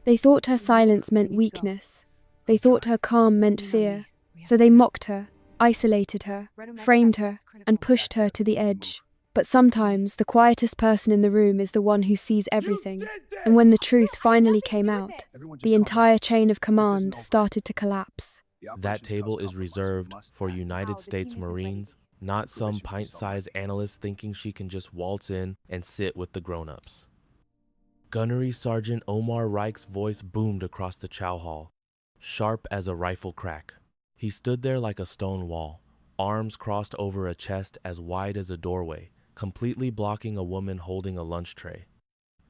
They thought her silence meant weakness. They thought her calm meant fear. So they mocked her, isolated her, framed her, and pushed her to the edge. But sometimes the quietest person in the room is the one who sees everything. And when the truth finally came out, the entire chain of command started to collapse. That table is reserved for United States Marines, not some pint-sized analyst thinking she can just waltz in and sit with the grown-ups. Gunnery Sergeant Omar Reich's voice boomed across the chow hall, sharp as a rifle crack. He stood there like a stone wall, arms crossed over a chest as wide as a doorway, completely blocking a woman holding a lunch tray.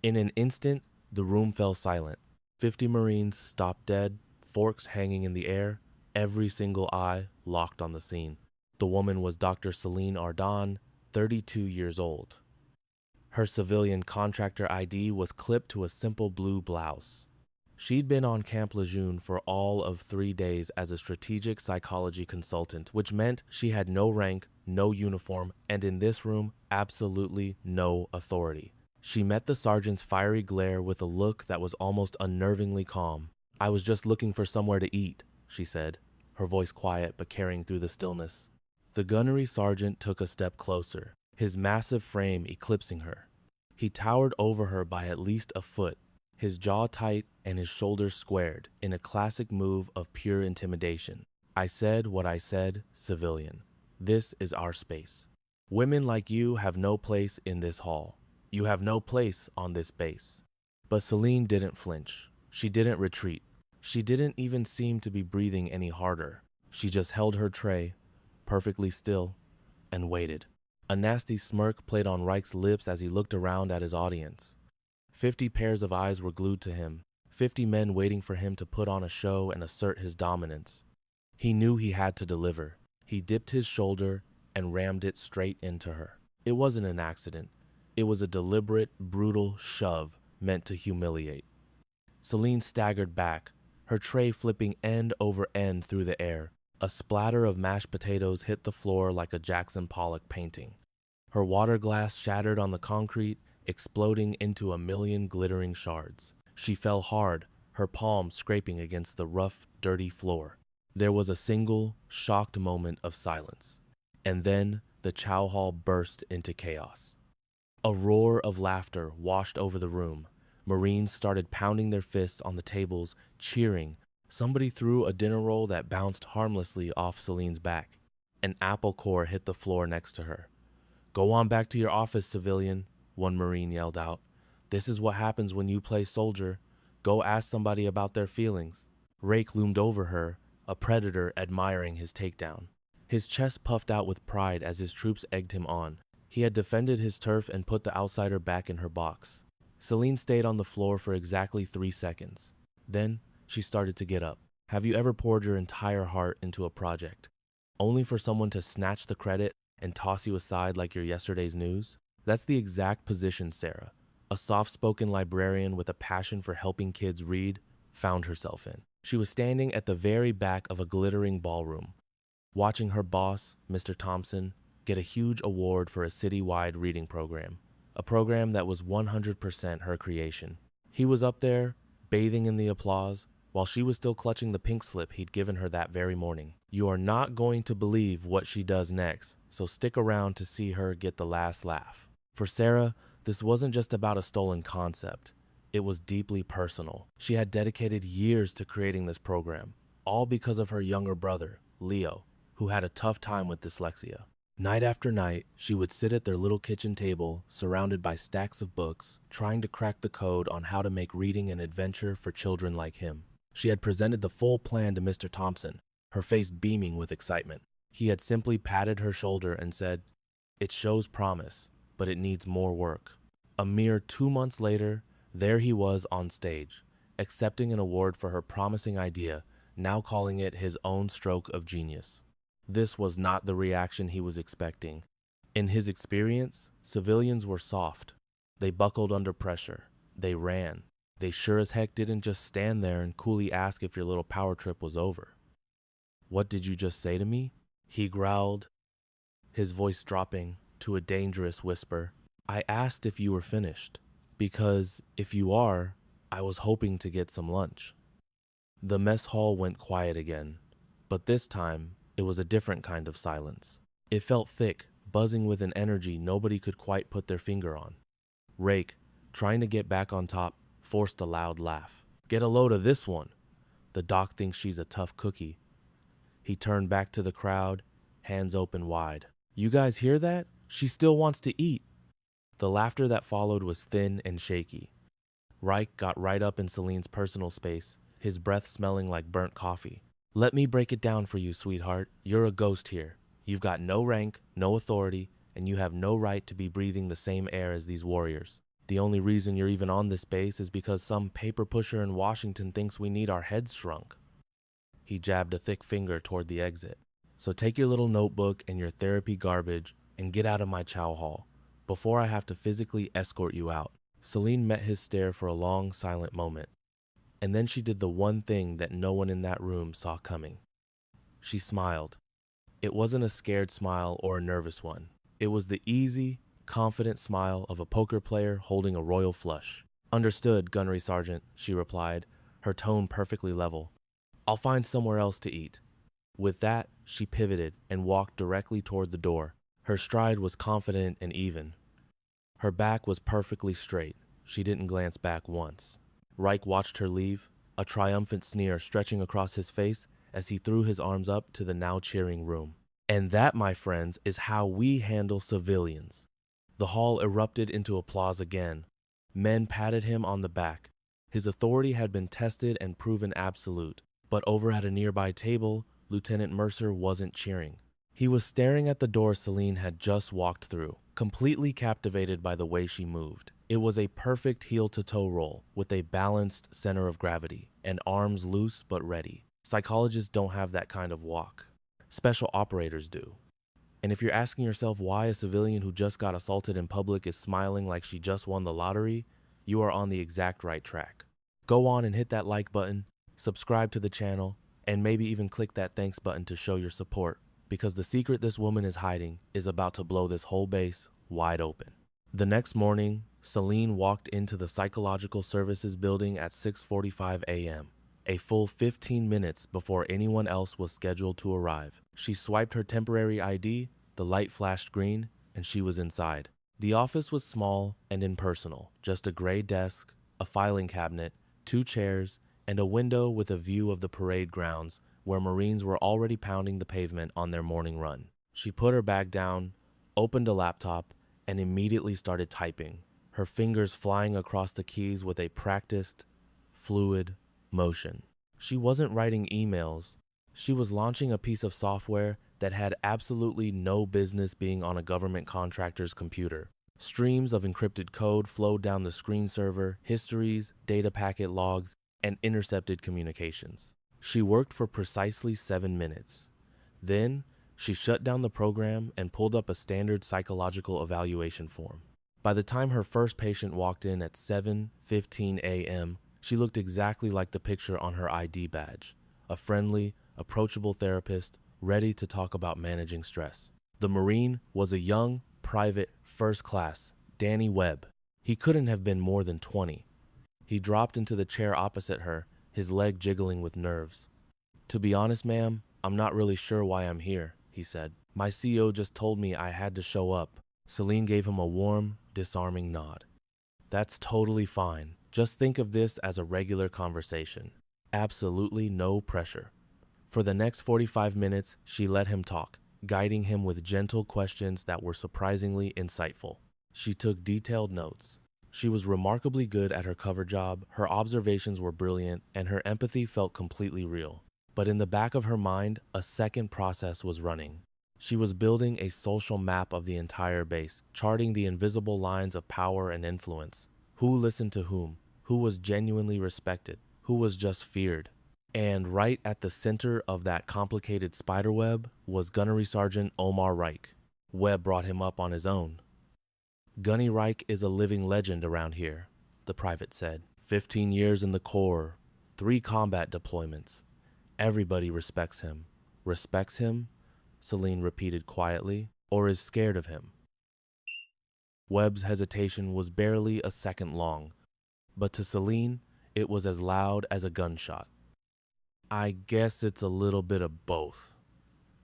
In an instant, the room fell silent. 50 Marines stopped dead, forks hanging in the air, every single eye locked on the scene. The woman was Dr. Celine Ardon, 32 years old. Her civilian contractor ID was clipped to a simple blue blouse. She'd been on Camp Lejeune for all of 3 days as a strategic psychology consultant, which meant she had no rank, no uniform, and in this room, absolutely no authority. She met the sergeant's fiery glare with a look that was almost unnervingly calm. "I was just looking for somewhere to eat," she said, her voice quiet but carrying through the stillness. The gunnery sergeant took a step closer, his massive frame eclipsing her. He towered over her by at least a foot, his jaw tight and his shoulders squared, in a classic move of pure intimidation. "I said what I said, civilian. This is our space. Women like you have no place in this hall. You have no place on this base." But Celine didn't flinch. She didn't retreat. She didn't even seem to be breathing any harder. She just held her tray, perfectly still, and waited. A nasty smirk played on Reich's lips as he looked around at his audience. 50 pairs of eyes were glued to him, 50 men waiting for him to put on a show and assert his dominance. He knew he had to deliver. He dipped his shoulder and rammed it straight into her. It wasn't an accident. It was a deliberate, brutal shove meant to humiliate. Celine staggered back, her tray flipping end over end through the air. A splatter of mashed potatoes hit the floor like a Jackson Pollock painting. Her water glass shattered on the concrete, exploding into a million glittering shards. She fell hard, her palms scraping against the rough, dirty floor. There was a single, shocked moment of silence, and then the chow hall burst into chaos. A roar of laughter washed over the room. Marines started pounding their fists on the tables, cheering. Somebody threw a dinner roll that bounced harmlessly off Celine's back. An apple core hit the floor next to her. "Go on back to your office, civilian," one Marine yelled out. "This is what happens when you play soldier. Go ask somebody about their feelings." Rake loomed over her, a predator admiring his takedown. His chest puffed out with pride as his troops egged him on. He had defended his turf and put the outsider back in her box. Celine stayed on the floor for exactly 3 seconds. Then she started to get up. Have you ever poured your entire heart into a project, only for someone to snatch the credit and toss you aside like you're yesterday's news? That's the exact position Sarah, a soft-spoken librarian with a passion for helping kids read, found herself in. She was standing at the very back of a glittering ballroom, watching her boss, Mr. Thompson, get a huge award for a city-wide reading program, a program that was 100% her creation. He was up there, bathing in the applause, while she was still clutching the pink slip he'd given her that very morning. You are not going to believe what she does next, so stick around to see her get the last laugh. For Sarah, this wasn't just about a stolen concept. It was deeply personal. She had dedicated years to creating this program, all because of her younger brother, Leo, who had a tough time with dyslexia. Night after night, she would sit at their little kitchen table, surrounded by stacks of books, trying to crack the code on how to make reading an adventure for children like him. She had presented the full plan to Mr. Thompson, her face beaming with excitement. He had simply patted her shoulder and said, "It shows promise, but it needs more work." A mere 2 months later, there he was on stage, accepting an award for her promising idea, now calling it his own stroke of genius. This was not the reaction he was expecting. In his experience, civilians were soft. They buckled under pressure. They ran. They sure as heck didn't just stand there and coolly ask if your little power trip was over. "What did you just say to me?" he growled, his voice dropping to a dangerous whisper. "I asked if you were finished, because if you are, I was hoping to get some lunch. The mess hall went quiet again, but this time it was a different kind of silence. It felt thick, buzzing with an energy nobody could quite put their finger on. Rake, trying to get back on top, forced a loud laugh. Get a load of this one. The doc thinks she's a tough cookie. He turned back to the crowd, hands open wide. You guys hear that? She still wants to eat. The laughter that followed was thin and shaky. Reich got right up in Celine's personal space, his breath smelling like burnt coffee. Let me break it down for you, sweetheart. You're a ghost here. You've got no rank, no authority, and you have no right to be breathing the same air as these warriors. The only reason you're even on this base is because some paper pusher in Washington thinks we need our heads shrunk. He jabbed a thick finger toward the exit. So take your little notebook and your therapy garbage and get out of my chow hall before I have to physically escort you out. Celine met his stare for a long, silent moment. And then she did the one thing that no one in that room saw coming. She smiled. It wasn't a scared smile or a nervous one. It was the easy, confident smile of a poker player holding a royal flush. Understood, Gunnery Sergeant, she replied, her tone perfectly level. I'll find somewhere else to eat. With that, she pivoted and walked directly toward the door. Her stride was confident and even. Her back was perfectly straight. She didn't glance back once. Reich watched her leave, a triumphant sneer stretching across his face as he threw his arms up to the now cheering room. And that, my friends, is how we handle civilians. The hall erupted into applause again. Men patted him on the back. His authority had been tested and proven absolute. But over at a nearby table, Lieutenant Mercer wasn't cheering. He was staring at the door Celine had just walked through, completely captivated by the way she moved. It was a perfect heel-to-toe roll with a balanced center of gravity and arms loose but ready. Psychologists don't have that kind of walk. Special operators do. And if you're asking yourself why a civilian who just got assaulted in public is smiling like she just won the lottery, you are on the exact right track. Go on and hit that like button, subscribe to the channel, and maybe even click that thanks button to show your support, because the secret this woman is hiding is about to blow this whole base wide open. The next morning, Celine walked into the Psychological Services building at 6:45 a.m., a full 15 minutes before anyone else was scheduled to arrive. She swiped her temporary ID, the light flashed green, and she was inside. The office was small and impersonal, just a gray desk, a filing cabinet, 2 chairs, and a window with a view of the parade grounds where Marines were already pounding the pavement on their morning run. She put her bag down, opened a laptop, and immediately started typing, her fingers flying across the keys with a practiced, fluid motion. She wasn't writing emails. She was launching a piece of software that had absolutely no business being on a government contractor's computer. Streams of encrypted code flowed down the screen server, histories, data packet logs, and intercepted communications. She worked for precisely 7 minutes. Then, she shut down the program and pulled up a standard psychological evaluation form. By the time her first patient walked in at 7:15 a.m., she looked exactly like the picture on her ID badge, a friendly, approachable therapist ready to talk about managing stress. The Marine was a young, private, first class, Danny Webb. He couldn't have been more than 20. He dropped into the chair opposite her, his leg jiggling with nerves. To be honest, ma'am, I'm not really sure why I'm here, he said. My CO just told me I had to show up. Celine gave him a warm, disarming nod. That's totally fine. Just think of this as a regular conversation. Absolutely no pressure. For the next 45 minutes, she let him talk, guiding him with gentle questions that were surprisingly insightful. She took detailed notes. She was remarkably good at her cover job, her observations were brilliant, and her empathy felt completely real. But in the back of her mind, a second process was running. She was building a social map of the entire base, charting the invisible lines of power and influence. Who listened to whom? Who was genuinely respected? Who was just feared? And right at the center of that complicated spiderweb was Gunnery Sergeant Omar Reich. Webb brought him up on his own. Gunny Reich is a living legend around here, the private said. 15 years in the Corps, 3 combat deployments. Everybody respects him. Respects him? Celine repeated quietly, or is scared of him. Webb's hesitation was barely a second long, but to Celine, It was as loud as a gunshot. I guess it's a little bit of both.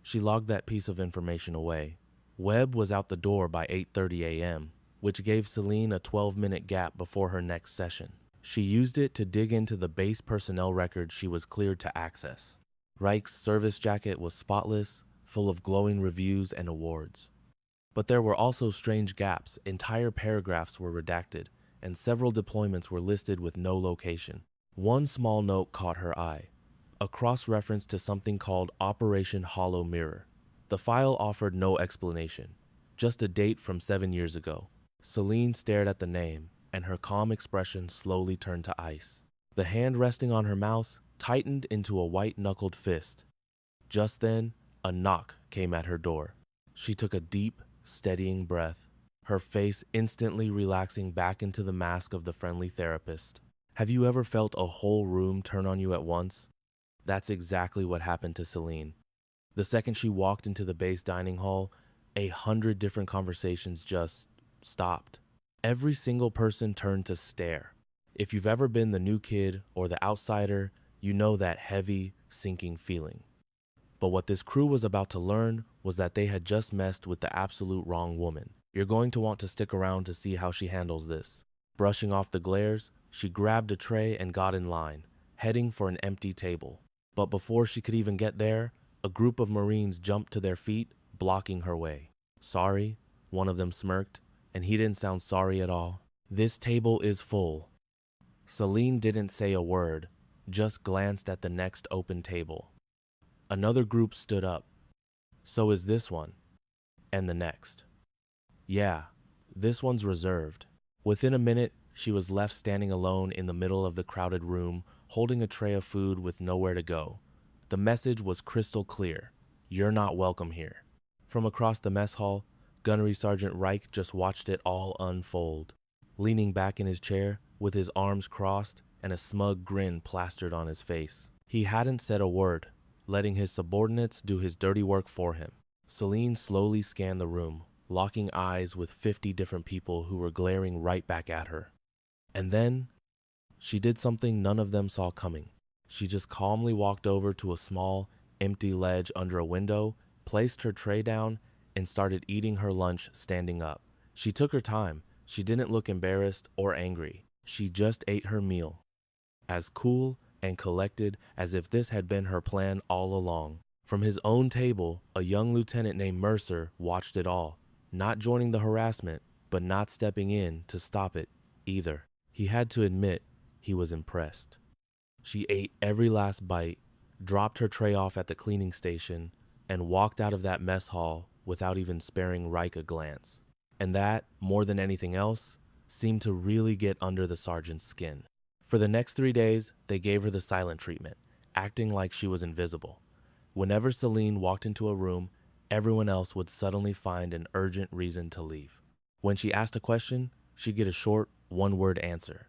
She logged that piece of information away. Webb was out the door by 8:30 a.m., which gave Celine a 12-minute gap before her next session. She used it to dig into the base personnel records she was cleared to access. Reich's service jacket was spotless, full of glowing reviews and awards. But there were also strange gaps. Entire paragraphs were redacted, and several deployments were listed with no location. One small note caught her eye, a cross-reference to something called Operation Hollow Mirror. The file offered no explanation, just a date from 7 years ago. Celine stared at the name, and her calm expression slowly turned to ice. The hand resting on her mouse tightened into a white-knuckled fist. Just then, a knock came at her door. She took a deep, steadying breath, her face instantly relaxing back into the mask of the friendly therapist. Have you ever felt a whole room turn on you at once? That's exactly what happened to Celine. The second she walked into the base dining hall, 100 different conversations just stopped. Every single person turned to stare. If you've ever been the new kid or the outsider, you know that heavy, sinking feeling. But what this crew was about to learn was that they had just messed with the absolute wrong woman. You're going to want to stick around to see how she handles this. Brushing off the glares, she grabbed a tray and got in line, heading for an empty table. But before she could even get there, a group of Marines jumped to their feet, blocking her way. Sorry, one of them smirked, and he didn't sound sorry at all. This table is full. Celine didn't say a word, just glanced at the next open table. Another group stood up. So is this one. And the next. Yeah, this one's reserved. Within a minute, she was left standing alone in the middle of the crowded room, holding a tray of food with nowhere to go. The message was crystal clear. You're not welcome here. From across the mess hall, Gunnery Sergeant Reich just watched it all unfold. Leaning back in his chair, with his arms crossed and a smug grin plastered on his face. He hadn't said a word, letting his subordinates do his dirty work for him. Celine slowly scanned the room, locking eyes with 50 different people who were glaring right back at her. And then, she did something none of them saw coming. She just calmly walked over to a small, empty ledge under a window, placed her tray down, and started eating her lunch standing up. She took her time. She didn't look embarrassed or angry. She just ate her meal, as cool and collected as if this had been her plan all along. From his own table, a young lieutenant named Mercer watched it all, not joining the harassment, but not stepping in to stop it either. He had to admit he was impressed. She ate every last bite, dropped her tray off at the cleaning station, and walked out of that mess hall without even sparing Reich a glance. And that, more than anything else, seemed to really get under the sergeant's skin. For the next 3 days, they gave her the silent treatment, acting like she was invisible. Whenever Celine walked into a room, everyone else would suddenly find an urgent reason to leave. When she asked a question, she'd get a short, one-word answer.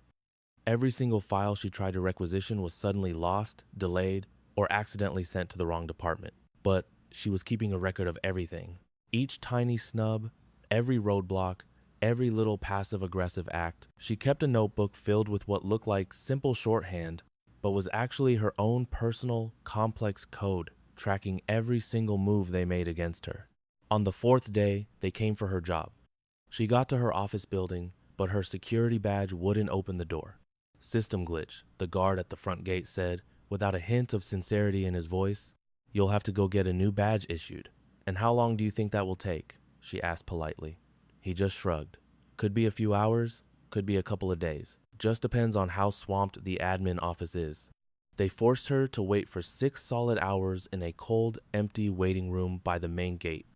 Every single file she tried to requisition was suddenly lost, delayed, or accidentally sent to the wrong department. But she was keeping a record of everything. Each tiny snub, every roadblock, every little passive-aggressive act. She kept a notebook filled with what looked like simple shorthand, but was actually her own personal, complex code, tracking every single move they made against her. On the 4th day, they came for her job. She got to her office building, but her security badge wouldn't open the door. System glitch, the guard at the front gate said, without a hint of sincerity in his voice. You'll have to go get a new badge issued. And how long do you think that will take? She asked politely. He just shrugged. Could be a few hours, could be a couple of days. Just depends on how swamped the admin office is. They forced her to wait for 6 solid hours in a cold, empty waiting room by the main gate,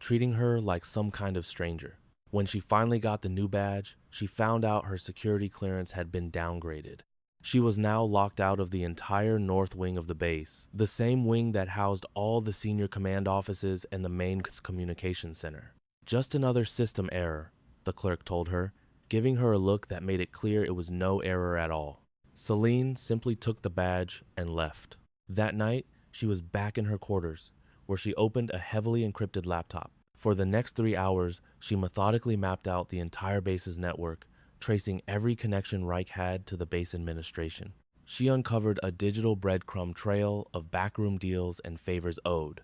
treating her like some kind of stranger. When she finally got the new badge, she found out her security clearance had been downgraded. She was now locked out of the entire north wing of the base, the same wing that housed all the senior command offices and the main communication center. Just another system error, the clerk told her, giving her a look that made it clear it was no error at all. Celine simply took the badge and left. That night, she was back in her quarters, where she opened a heavily encrypted laptop. For the next 3 hours, she methodically mapped out the entire base's network, tracing every connection Reich had to the base administration. She uncovered a digital breadcrumb trail of backroom deals and favors owed,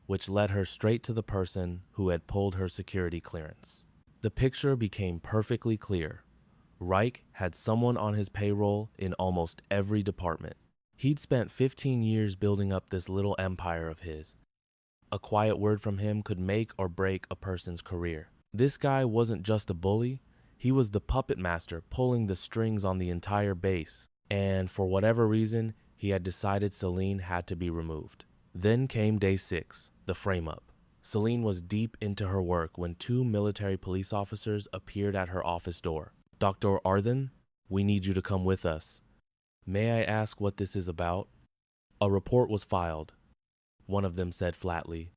which led her straight to the person who had pulled her security clearance. The picture became perfectly clear. Reich had someone on his payroll in almost every department. He'd spent 15 years building up this little empire of his. A quiet word from him could make or break a person's career. This guy wasn't just a bully, he was the puppet master pulling the strings on the entire base. And for whatever reason, he had decided Celine had to be removed. Then came day 6, the frame-up. Celine was deep into her work when 2 military police officers appeared at her office door. "Dr. Arden, we need you to come with us. May I ask what this is about?" "A report was filed," one of them said flatly.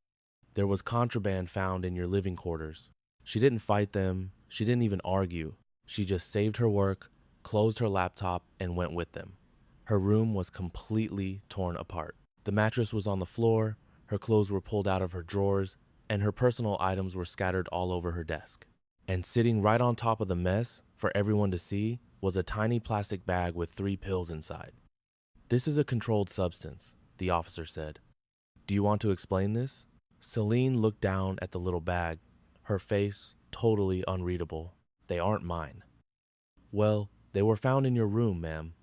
"There was contraband found in your living quarters." She didn't fight them, she didn't even argue. She just saved her work, closed her laptop, and went with them. Her room was completely torn apart. The mattress was on the floor, her clothes were pulled out of her drawers, and her personal items were scattered all over her desk. And sitting right on top of the mess, for everyone to see, was a tiny plastic bag with 3 pills inside. "This is a controlled substance," the officer said. "Do you want to explain this?" Celine looked down at the little bag, her face totally unreadable. "They aren't mine." "Well, they were found in your room, ma'am."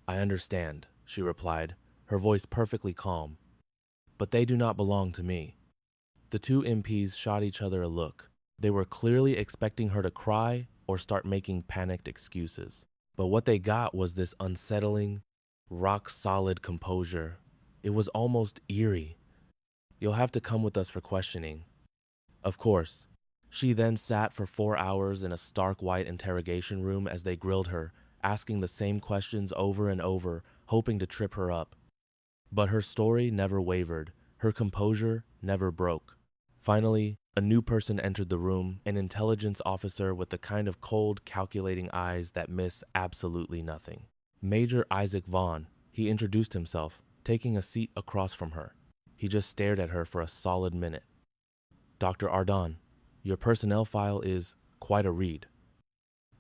"I understand," she replied, her voice perfectly calm. "But they do not belong to me." The 2 MPs shot each other a look. They were clearly expecting her to cry or start making panicked excuses. But what they got was this unsettling, rock-solid composure. It was almost eerie. "You'll have to come with us for questioning." Of course. She then sat for 4 hours in a stark white interrogation room as they grilled her, asking the same questions over and over, hoping to trip her up. But her story never wavered. Her composure never broke. Finally, a new person entered the room, an intelligence officer with the kind of cold, calculating eyes that miss absolutely nothing. Major Isaac Vaughn. He introduced himself, taking a seat across from her. He just stared at her for a solid minute. "Dr. Ardan, your personnel file is quite a read."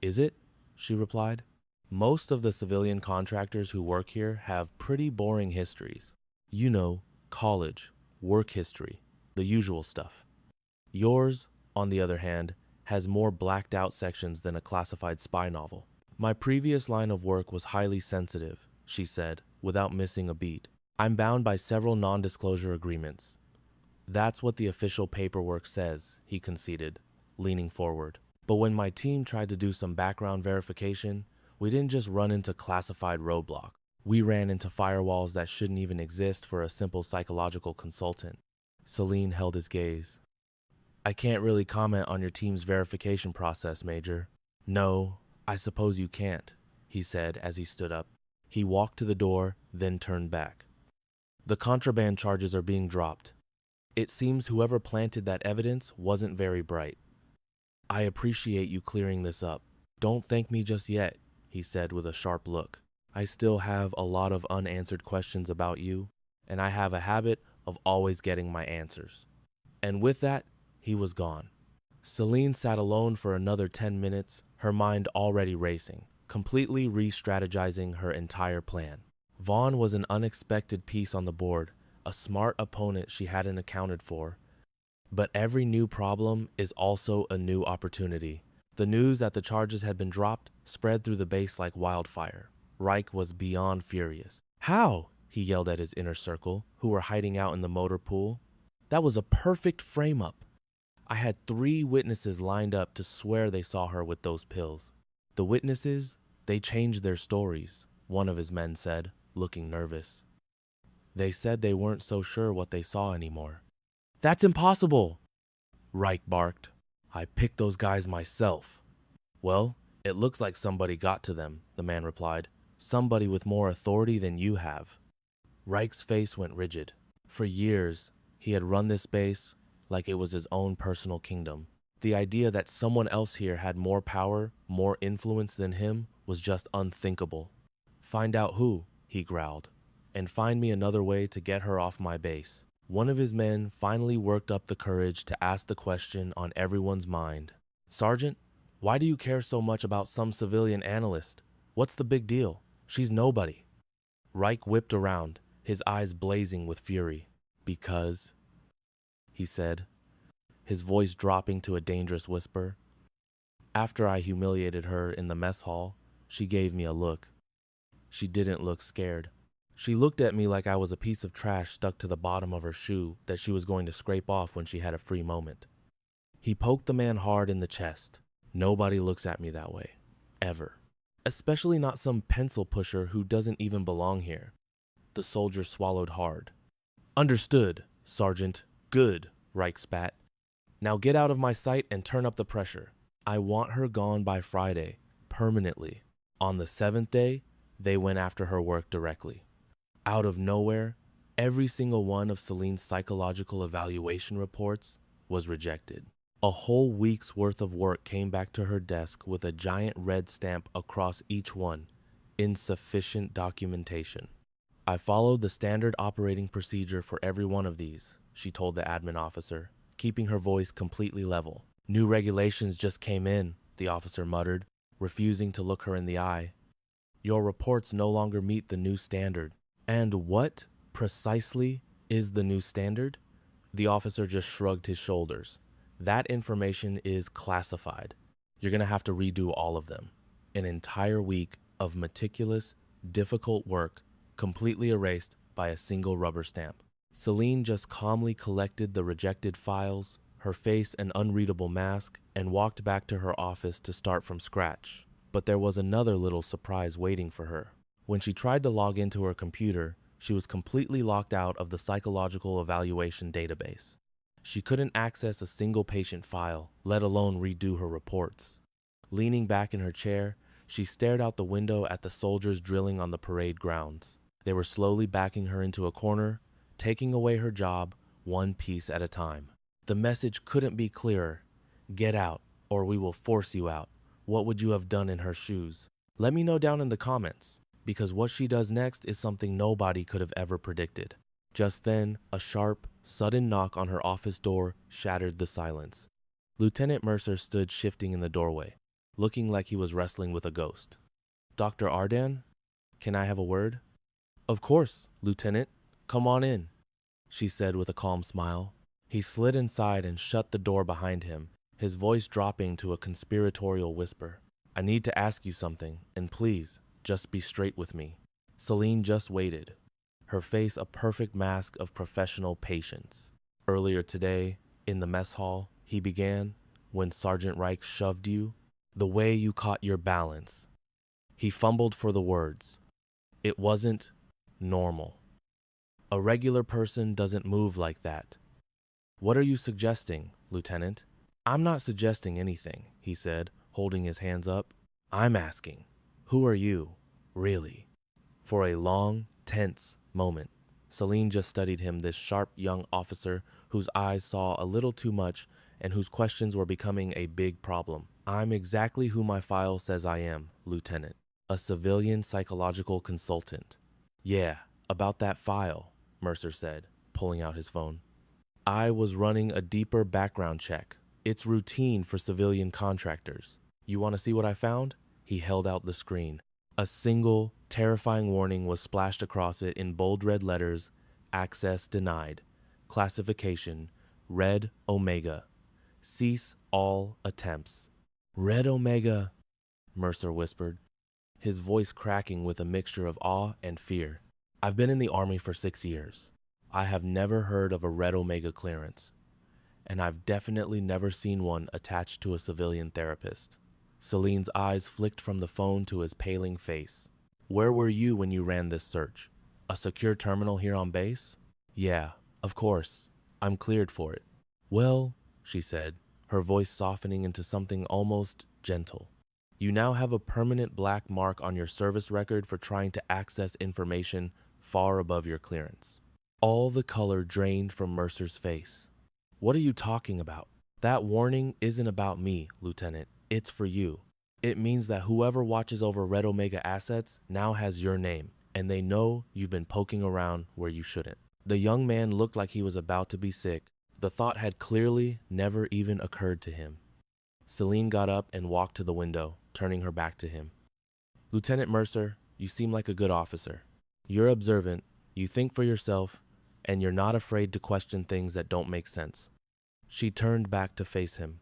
"Is it?" she replied. "Most of the civilian contractors who work here have pretty boring histories. You know, college, work history, the usual stuff. Yours, on the other hand, has more blacked out sections than a classified spy novel." "My previous line of work was highly sensitive," she said, without missing a beat. "I'm bound by several non-disclosure agreements." "That's what the official paperwork says," he conceded, leaning forward. "But when my team tried to do some background verification, we didn't just run into classified roadblock. We ran into firewalls that shouldn't even exist for a simple psychological consultant." Celine held his gaze. "I can't really comment on your team's verification process, Major." "No, I suppose you can't," he said as he stood up. He walked to the door, then turned back. "The contraband charges are being dropped. It seems whoever planted that evidence wasn't very bright. I appreciate you clearing this up. Don't thank me just yet," he said with a sharp look. "I still have a lot of unanswered questions about you, and I have a habit of always getting my answers." And with that, he was gone. Celine sat alone for another 10 minutes, her mind already racing, completely re-strategizing her entire plan. Vaughn was an unexpected piece on the board, a smart opponent she hadn't accounted for. But every new problem is also a new opportunity. The news that the charges had been dropped spread through the base like wildfire. Reich was beyond furious. "How?" he yelled at his inner circle, who were hiding out in the motor pool. "That was a perfect frame-up. I had 3 witnesses lined up to swear they saw her with those pills." "The witnesses, they changed their stories," one of his men said, looking nervous. "They said they weren't so sure what they saw anymore." "That's impossible!" Reich barked. "I picked those guys myself." "Well, it looks like somebody got to them," the man replied. "Somebody with more authority than you have." Reich's face went rigid. For years, he had run this base like it was his own personal kingdom. The idea that someone else here had more power, more influence than him was just unthinkable. "Find out who," he growled, "and find me another way to get her off my base." One of his men finally worked up the courage to ask the question on everyone's mind. "Sergeant, Why do you care so much about some civilian analyst? What's the big deal? She's nobody. Reich whipped around, his eyes blazing with fury. Because, he said, his voice dropping to a dangerous whisper. After I humiliated her in the mess hall, she gave me a look. She didn't look scared. She looked at me like I was a piece of trash stuck to the bottom of her shoe that she was going to scrape off when she had a free moment. He poked the man hard in the chest. Nobody looks at me that way. Ever. Especially not some pencil pusher who doesn't even belong here. The soldier swallowed hard. Understood, Sergeant. Good, Reich spat. Now get out of my sight and turn up the pressure. I want her gone by Friday, permanently. On the 7th day, they went after her work directly. Out of nowhere, every single one of Celine's psychological evaluation reports was rejected. A whole week's worth of work came back to her desk with a giant red stamp across each one. Insufficient documentation. I followed the standard operating procedure for every one of these, she told the admin officer, keeping her voice completely level. New regulations just came in, the officer muttered, refusing to look her in the eye. Your reports no longer meet the new standard. And what, precisely, is the new standard? The officer just shrugged his shoulders. That information is classified. You're going to have to redo all of them. An entire week of meticulous, difficult work, completely erased by a single rubber stamp. Celine just calmly collected the rejected files, her face an unreadable mask, and walked back to her office to start from scratch. But there was another little surprise waiting for her. When she tried to log into her computer, she was completely locked out of the psychological evaluation database. She couldn't access a single patient file, let alone redo her reports. Leaning back in her chair, she stared out the window at the soldiers drilling on the parade grounds. They were slowly backing her into a corner, taking away her job, one piece at a time. The message couldn't be clearer. Get out, or we will force you out. What would you have done in her shoes? Let me know down in the comments, because what she does next is something nobody could have ever predicted. Just then, a sharp, sudden knock on her office door shattered the silence. Lieutenant Mercer stood shifting in the doorway, looking like he was wrestling with a ghost. Dr. Ardan? Can I have a word? Of course, Lieutenant. Come on in, she said with a calm smile. He slid inside and shut the door behind him, his voice dropping to a conspiratorial whisper. I need to ask you something, and please, just be straight with me. Celine just waited, her face a perfect mask of professional patience. Earlier today, in the mess hall, he began, when Sergeant Reich shoved you, the way you caught your balance. He fumbled for the words. It wasn't normal. A regular person doesn't move like that. What are you suggesting, Lieutenant? I'm not suggesting anything, he said, holding his hands up. I'm asking, who are you, really? For a long, tense moment, Celine just studied him, this sharp young officer whose eyes saw a little too much and whose questions were becoming a big problem. I'm exactly who my file says I am, Lieutenant. A civilian psychological consultant. Yeah, about that file, Mercer said, pulling out his phone. I was running a deeper background check. It's routine for civilian contractors. You want to see what I found? He held out the screen. A single, terrifying warning was splashed across it in bold red letters. Access denied. Classification, Red Omega. Cease all attempts. Red Omega, Mercer whispered, his voice cracking with a mixture of awe and fear. I've been in the Army for 6 years. I have never heard of a Red Omega clearance, and I've definitely never seen one attached to a civilian therapist. Celine's eyes flicked from the phone to his paling face. Where were you when you ran this search? A secure terminal here on base? Yeah, of course. I'm cleared for it. Well, she said, her voice softening into something almost gentle. You now have a permanent black mark on your service record for trying to access information far above your clearance. All the color drained from Mercer's face. What are you talking about? That warning isn't about me, Lieutenant. It's for you. It means that whoever watches over Red Omega assets now has your name, and they know you've been poking around where you shouldn't. The young man looked like he was about to be sick. The thought had clearly never even occurred to him. Celine got up and walked to the window, turning her back to him. Lieutenant Mercer, you seem like a good officer. You're observant, you think for yourself, and you're not afraid to question things that don't make sense. She turned back to face him.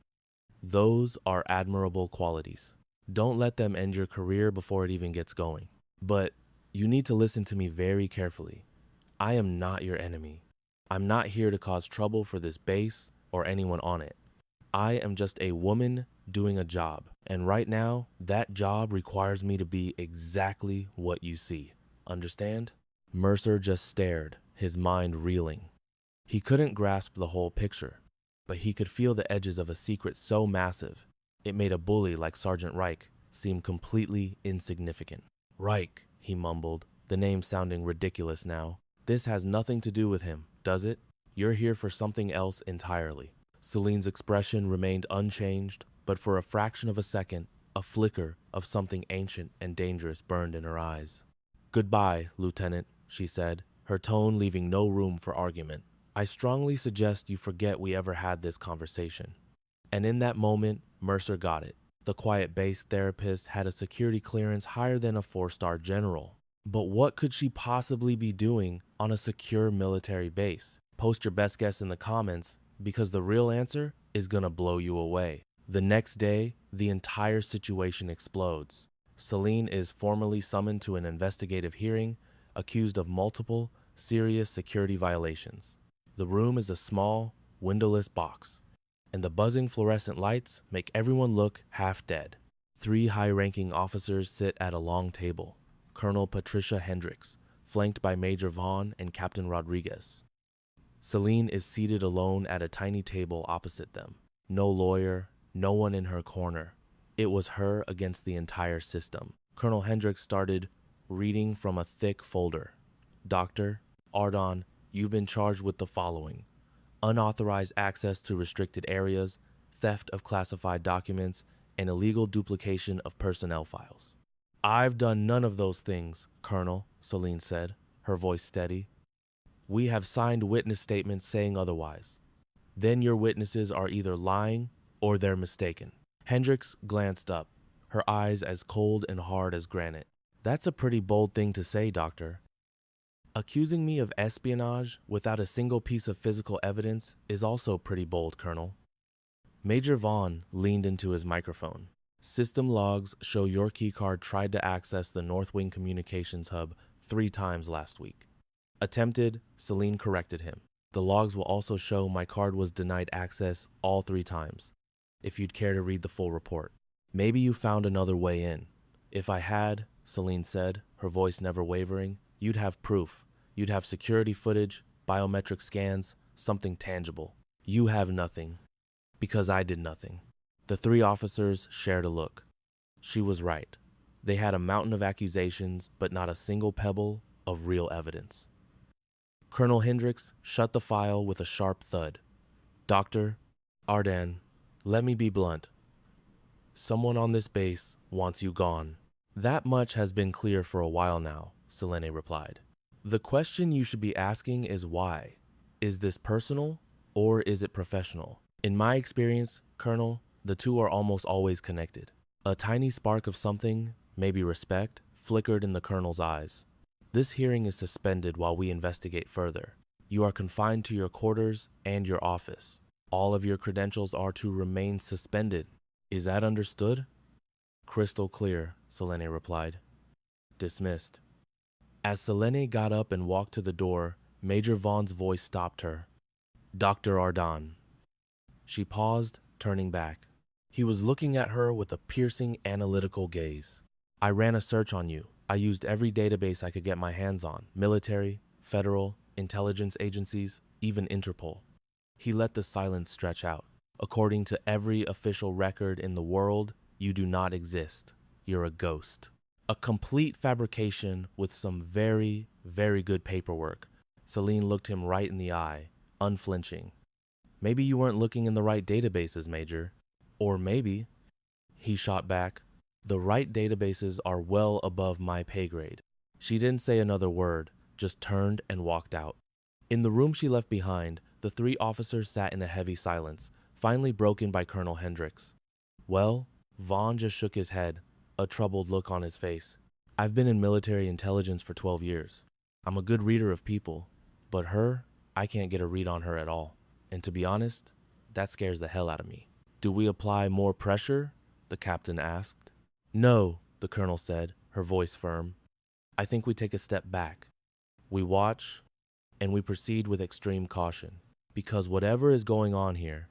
Those are admirable qualities. Don't let them end your career before it even gets going. But you need to listen to me very carefully. I am not your enemy. I'm not here to cause trouble for this base or anyone on it. I am just a woman doing a job, and right now, that job requires me to be exactly what you see. Understand? Mercer just stared, his mind reeling. He couldn't grasp the whole picture, but he could feel the edges of a secret so massive, it made a bully like Sergeant Reich seem completely insignificant. Reich, he mumbled, the name sounding ridiculous now. This has nothing to do with him, does it? You're here for something else entirely. Celine's expression remained unchanged, but for a fraction of a second, a flicker of something ancient and dangerous burned in her eyes. Goodbye, Lieutenant, she said, her tone leaving no room for argument. I strongly suggest you forget we ever had this conversation. And in that moment, Mercer got it. The quiet base therapist had a security clearance higher than a 4-star general. But what could she possibly be doing on a secure military base? Post your best guess in the comments, because the real answer is gonna blow you away. The next day, the entire situation explodes. Celine is formally summoned to an investigative hearing, accused of multiple, serious security violations. The room is a small, windowless box, and the buzzing fluorescent lights make everyone look half dead. 3 high-ranking officers sit at a long table. Colonel Patricia Hendricks, flanked by Major Vaughn and Captain Rodriguez. Celine is seated alone at a tiny table opposite them. No lawyer, no one in her corner. It was her against the entire system. Colonel Hendricks started reading from a thick folder. Dr. Ardon, you've been charged with the following: unauthorized access to restricted areas, theft of classified documents, and illegal duplication of personnel files. I've done none of those things, Colonel, Celine said, her voice steady. We have signed witness statements saying otherwise. Then your witnesses are either lying or they're mistaken. Hendricks glanced up, her eyes as cold and hard as granite. That's a pretty bold thing to say, Doctor. Accusing me of espionage without a single piece of physical evidence is also pretty bold, Colonel. Major Vaughn leaned into his microphone. System logs show your keycard tried to access the North Wing Communications Hub 3 times last week. Attempted, Celine corrected him. The logs will also show my card was denied access all 3 times, if you'd care to read the full report. Maybe you found another way in. If I had, Celine said, her voice never wavering, you'd have proof. You'd have security footage, biometric scans, something tangible. You have nothing, because I did nothing. The 3 officers shared a look. She was right. They had a mountain of accusations, but not a single pebble of real evidence. Colonel Hendricks shut the file with a sharp thud. Dr. Ardon, let me be blunt. Someone on this base wants you gone. That much has been clear for a while now, Selene replied. The question you should be asking is why. Is this personal or is it professional? In my experience, Colonel, the two are almost always connected. A tiny spark of something, maybe respect, flickered in the Colonel's eyes. This hearing is suspended while we investigate further. You are confined to your quarters and your office. All of your credentials are to remain suspended. Is that understood? Crystal clear, Selene replied. Dismissed. As Selene got up and walked to the door, Major Vaughn's voice stopped her. Dr. Ardon. She paused, turning back. He was looking at her with a piercing, analytical gaze. I ran a search on you. I used every database I could get my hands on. Military, federal, intelligence agencies, even Interpol. He let the silence stretch out. According to every official record in the world, you do not exist. You're a ghost. A complete fabrication with some very, very good paperwork. Celine looked him right in the eye, unflinching. Maybe you weren't looking in the right databases, Major. Or maybe, he shot back, the right databases are well above my pay grade. She didn't say another word, just turned and walked out. In the room she left behind, the 3 officers sat in a heavy silence, finally broken by Colonel Hendricks. Well, Vaughn just shook his head, a troubled look on his face. I've been in military intelligence for 12 years. I'm a good reader of people, but her, I can't get a read on her at all. And to be honest, that scares the hell out of me. Do we apply more pressure? The captain asked. No, the colonel said, her voice firm. I think we take a step back. We watch, and we proceed with extreme caution. Because whatever is going on here,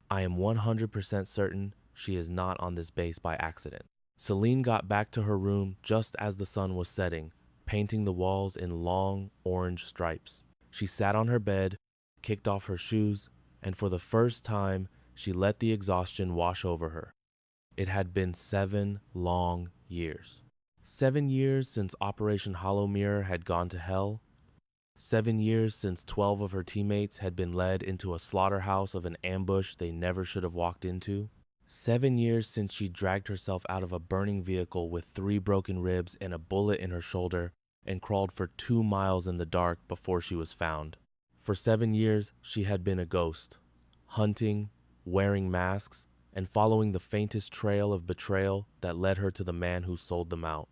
I am 100% certain she is not on this base by accident. Celine got back to her room just as the sun was setting, painting the walls in long orange stripes. She sat on her bed, kicked off her shoes, and for the first time, she let the exhaustion wash over her. It had been 7 long years. 7 years since Operation Hollow Mirror had gone to hell. 7 years since 12 of her teammates had been led into a slaughterhouse of an ambush they never should have walked into. 7 years since she dragged herself out of a burning vehicle with 3 broken ribs and a bullet in her shoulder and crawled for 2 miles in the dark before she was found. For 7 years, she had been a ghost, hunting, wearing masks, and following the faintest trail of betrayal that led her to the man who sold them out.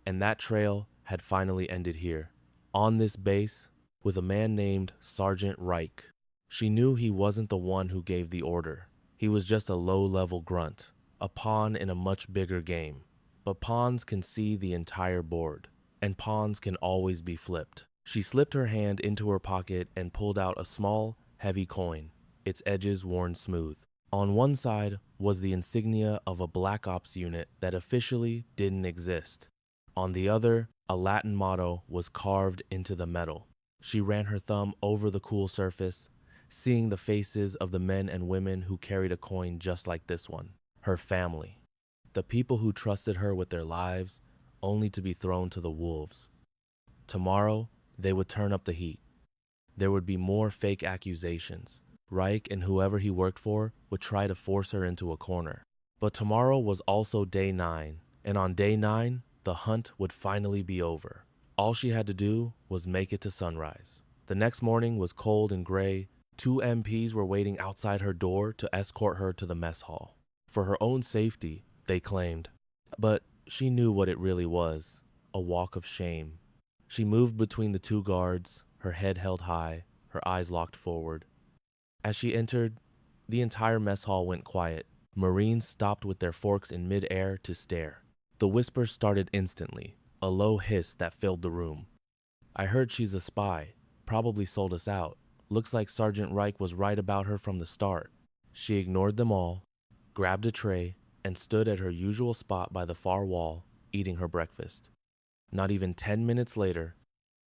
And that trail had finally ended here, on this base, with a man named Sergeant Reich. She knew he wasn't the one who gave the order. He was just a low-level grunt, a pawn in a much bigger game. But pawns can see the entire board, and pawns can always be flipped. She slipped her hand into her pocket and pulled out a small, heavy coin, its edges worn smooth. On one side was the insignia of a Black Ops unit that officially didn't exist. On the other, a Latin motto was carved into the metal. She ran her thumb over the cool surface, seeing the faces of the men and women who carried a coin just like this one. Her family. The people who trusted her with their lives, only to be thrown to the wolves. Tomorrow, they would turn up the heat. There would be more fake accusations. Reich and whoever he worked for would try to force her into a corner. But tomorrow was also day 9, and on day 9, the hunt would finally be over. All she had to do was make it to sunrise. The next morning was cold and gray. 2 MPs were waiting outside her door to escort her to the mess hall. For her own safety, they claimed. But she knew what it really was, a walk of shame. She moved between the 2 guards, her head held high, her eyes locked forward. As she entered, the entire mess hall went quiet. Marines stopped with their forks in mid-air to stare. The whispers started instantly, a low hiss that filled the room. I heard she's a spy, probably sold us out. Looks like Sergeant Reich was right about her from the start. She ignored them all, grabbed a tray, and stood at her usual spot by the far wall, eating her breakfast. Not even 10 minutes later,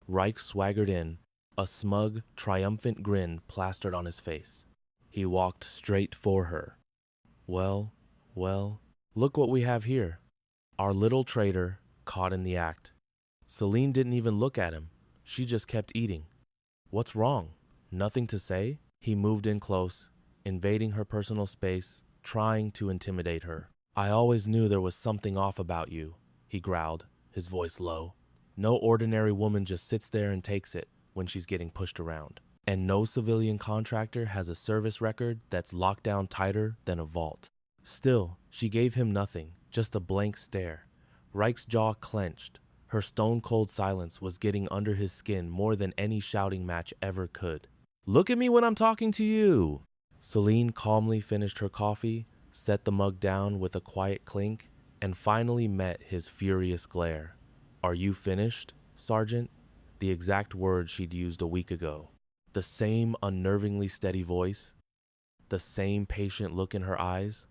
Reich swaggered in, a smug, triumphant grin plastered on his face. He walked straight for her. Well, look what we have here. Our little traitor caught in the act. Celine didn't even look at him. She just kept eating. What's wrong? Nothing to say? He moved in close, invading her personal space, trying to intimidate her. I always knew there was something off about you, he growled, his voice low. No ordinary woman just sits there and takes it when she's getting pushed around. And no civilian contractor has a service record that's locked down tighter than a vault. Still, she gave him nothing, just a blank stare. Reich's jaw clenched. Her stone-cold silence was getting under his skin more than any shouting match ever could. Look at me when I'm talking to you! Celine calmly finished her coffee, set the mug down with a quiet clink, and finally met his furious glare. Are you finished, Sergeant? The exact words she'd used a week ago. The same unnervingly steady voice. The same patient look in her eyes.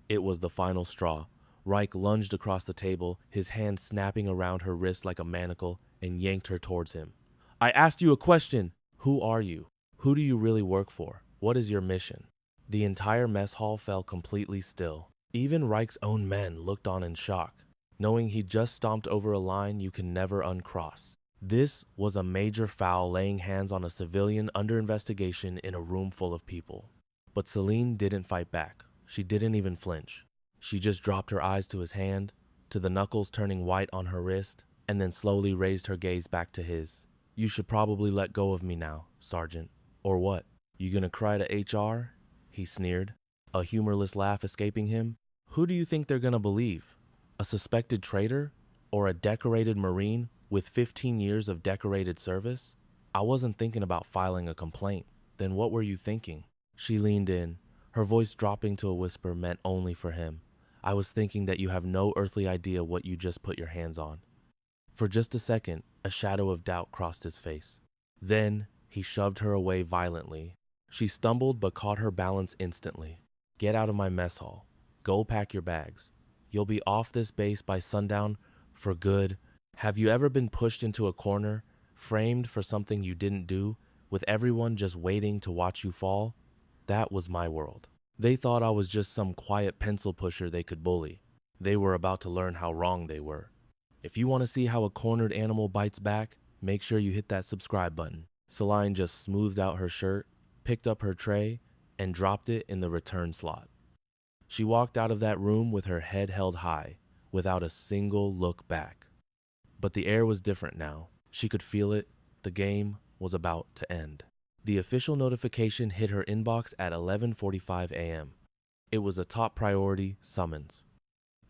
It was the final straw. Reich lunged across the table, his hand snapping around her wrist like a manacle, and yanked her towards him. I asked you a question. Who are you? Who do you really work for? What is your mission? The entire mess hall fell completely still. Even Reich's own men looked on in shock, knowing he just stomped over a line you can never uncross. This was a major foul, laying hands on a civilian under investigation in a room full of people. But Celine didn't fight back. She didn't even flinch. She just dropped her eyes to his hand, to the knuckles turning white on her wrist, and then slowly raised her gaze back to his. You should probably let go of me now, Sergeant. Or what? You gonna cry to HR? He sneered, a humorless laugh escaping him. Who do you think they're gonna believe? A suspected traitor? Or a decorated Marine with 15 years of decorated service? I wasn't thinking about filing a complaint. Then what were you thinking? She leaned in, her voice dropping to a whisper meant only for him. I was thinking that you have no earthly idea what you just put your hands on. For just a second, a shadow of doubt crossed his face. Then, he shoved her away violently. She stumbled but caught her balance instantly. Get out of my mess hall. Go pack your bags. You'll be off this base by sundown for good. Have you ever been pushed into a corner, framed for something you didn't do, with everyone just waiting to watch you fall? That was my world. They thought I was just some quiet pencil pusher they could bully. They were about to learn how wrong they were. If you want to see how a cornered animal bites back, make sure you hit that subscribe button. Celine just smoothed out her shirt, picked up her tray, and dropped it in the return slot. She walked out of that room with her head held high, without a single look back. But the air was different now. She could feel it. The game was about to end. The official notification hit her inbox at 11:45 a.m. It was a top priority summons.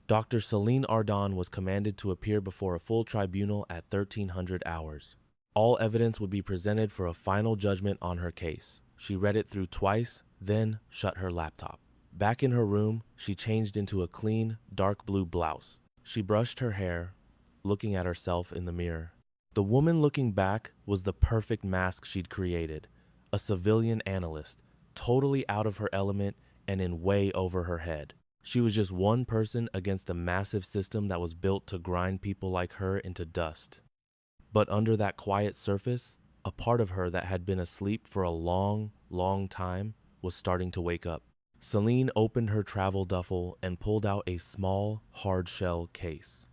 Dr. Celine Ardon was commanded to appear before a full tribunal at 1300 hours. All evidence would be presented for a final judgment on her case. She read it through twice, then shut her laptop. Back in her room, she changed into a clean, dark blue blouse. She brushed her hair, looking at herself in the mirror. The woman looking back was the perfect mask she'd created. A civilian analyst, totally out of her element and in way over her head. She was just one person against a massive system that was built to grind people like her into dust. But under that quiet surface, a part of her that had been asleep for a long, long time was starting to wake up. Celine opened her travel duffel and pulled out a small, hard-shell case.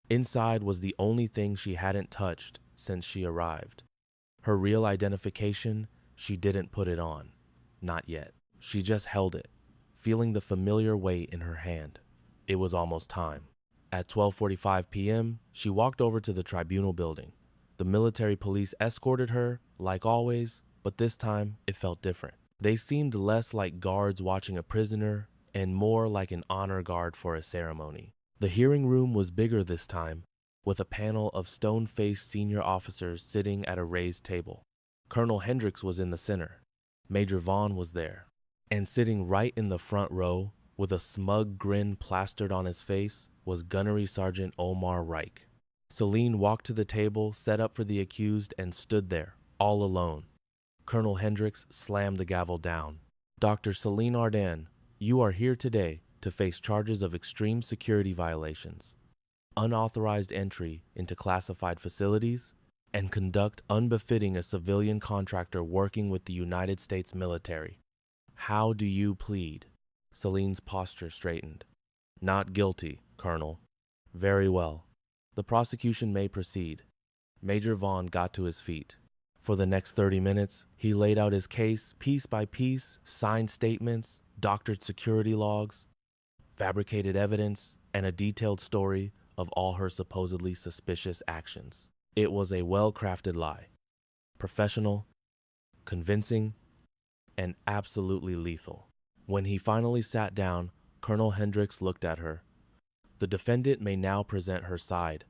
Inside was the only thing she hadn't touched since she arrived. Her real identification, she didn't put it on. Not yet. She just held it, feeling the familiar weight in her hand. It was almost time. At 12:45 p.m., she walked over to the tribunal building. The military police escorted her, like always, but this time it felt different. They seemed less like guards watching a prisoner and more like an honor guard for a ceremony. The hearing room was bigger this time, with a panel of stone-faced senior officers sitting at a raised table. Colonel Hendricks was in the center. Major Vaughn was there. And sitting right in the front row, with a smug grin plastered on his face, was Gunnery Sergeant Omar Reich. Celine walked to the table set up for the accused and stood there, all alone. Colonel Hendricks slammed the gavel down. Dr. Celine Ardon, you are here today to face charges of extreme security violations, unauthorized entry into classified facilities, and conduct unbefitting a civilian contractor working with the United States military. How do you plead? Celine's posture straightened. Not guilty, Colonel. Very well. The prosecution may proceed. Major Vaughn got to his feet. For the next 30 minutes, he laid out his case piece by piece, signed statements, doctored security logs, fabricated evidence, and a detailed story of all her supposedly suspicious actions. It was a well-crafted lie. Professional, convincing, and absolutely lethal. When he finally sat down, Colonel Hendricks looked at her. The defendant may now present her side.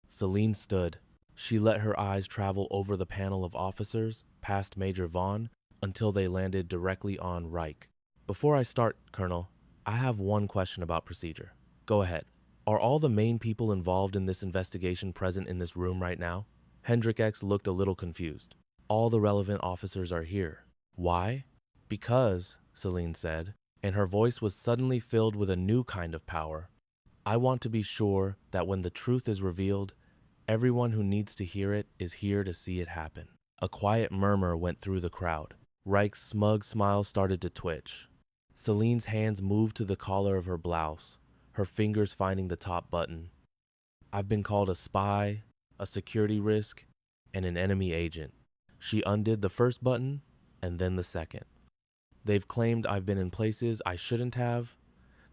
Celine stood. She let her eyes travel over the panel of officers, past Major Vaughn, until they landed directly on Reich. Before I start, Colonel, I have one question about procedure. Go ahead. Are all the main people involved in this investigation present in this room right now? Hendricks looked a little confused. All the relevant officers are here. Why? Because, Celine said, and her voice was suddenly filled with a new kind of power. I want to be sure that when the truth is revealed, everyone who needs to hear it is here to see it happen. A quiet murmur went through the crowd. Reich's smug smile started to twitch. Celine's hands moved to the collar of her blouse, her fingers finding the top button. I've been called a spy, a security risk, and an enemy agent. She undid the first button and then the second. They've claimed I've been in places I shouldn't have,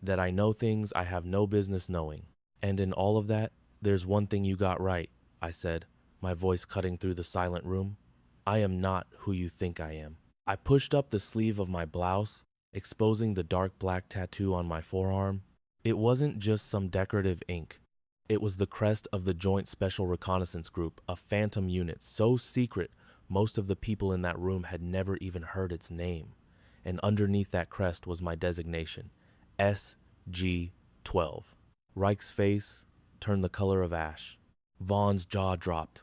that I know things I have no business knowing. And in all of that, there's one thing you got right, I said, my voice cutting through the silent room. I am not who you think I am. I pushed up the sleeve of my blouse, exposing the dark black tattoo on my forearm. It wasn't just some decorative ink. It was the crest of the Joint Special Reconnaissance Group, a phantom unit so secret most of the people in that room had never even heard its name. And underneath that crest was my designation, SG-12. Reich's face turned the color of ash. Vaughn's jaw dropped.